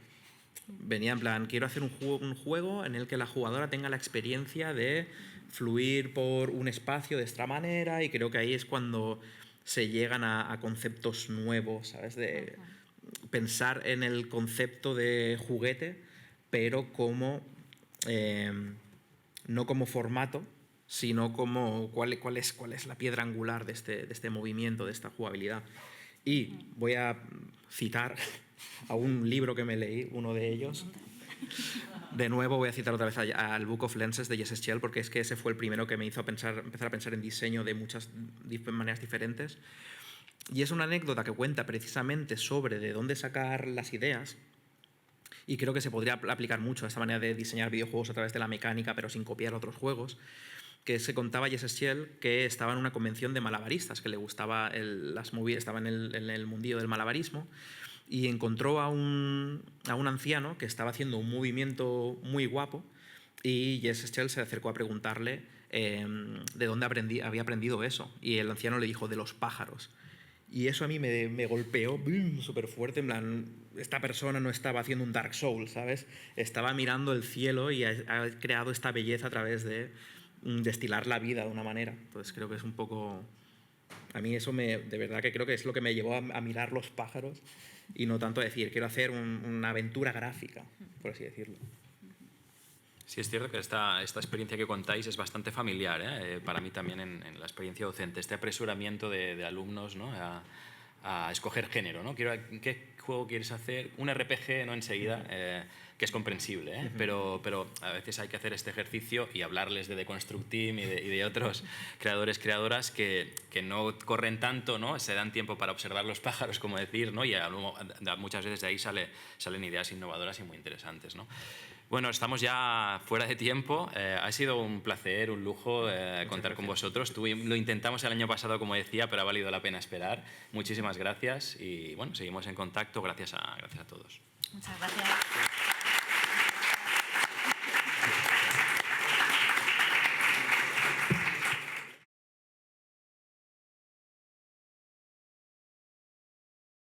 Venía en plan, quiero hacer un juego en el que la jugadora tenga la experiencia de fluir por un espacio de esta manera, y creo que ahí es cuando se llegan a conceptos nuevos, ¿sabes? De pensar en el concepto de juguete, pero como no como formato, sino como cuál es la piedra angular de este movimiento, de esta jugabilidad. Y voy a citar a un libro que me leí, uno de ellos. De nuevo voy a citar otra vez al Book of Lenses de Jesse Schell, porque es que ese fue el primero que me hizo empezar a pensar en diseño de muchas maneras diferentes. Y es una anécdota que cuenta precisamente sobre de dónde sacar las ideas, y creo que se podría aplicar mucho a esta manera de diseñar videojuegos a través de la mecánica, pero sin copiar otros juegos. Que se contaba Jesse Schell que estaba en una convención de malabaristas, que le gustaba las movidas, estaba en el mundillo del malabarismo, y encontró a un anciano que estaba haciendo un movimiento muy guapo, y Jesse Schell se acercó a preguntarle de dónde había aprendido eso, y el anciano le dijo de los pájaros. Y eso a mí me golpeó súper fuerte, en plan, esta persona no estaba haciendo un Dark Souls, ¿sabes? Estaba mirando el cielo y ha creado esta belleza a través de destilar la vida de una manera. Entonces creo que es un poco... A mí eso de verdad que creo que es lo que me llevó a mirar los pájaros, y no tanto a decir, quiero hacer una aventura gráfica, por así decirlo. Sí, es cierto que esta experiencia que contáis es bastante familiar, para mí también en la experiencia docente, este apresuramiento de alumnos, ¿no? a escoger género, ¿no? ¿Qué juego quieres hacer? Un RPG, no enseguida, que es comprensible, pero a veces hay que hacer este ejercicio y hablarles de The Construct Team y de otros creadoras que no corren tanto, ¿no? Se dan tiempo para observar los pájaros, como decir, ¿no? Y muchas veces de ahí salen ideas innovadoras y muy interesantes, ¿no? Bueno, estamos ya fuera de tiempo. Ha sido un placer, un lujo contar con vosotros. Lo intentamos el año pasado, como decía, pero ha valido la pena esperar. Muchísimas gracias y bueno, seguimos en contacto. Gracias a todos. Muchas gracias.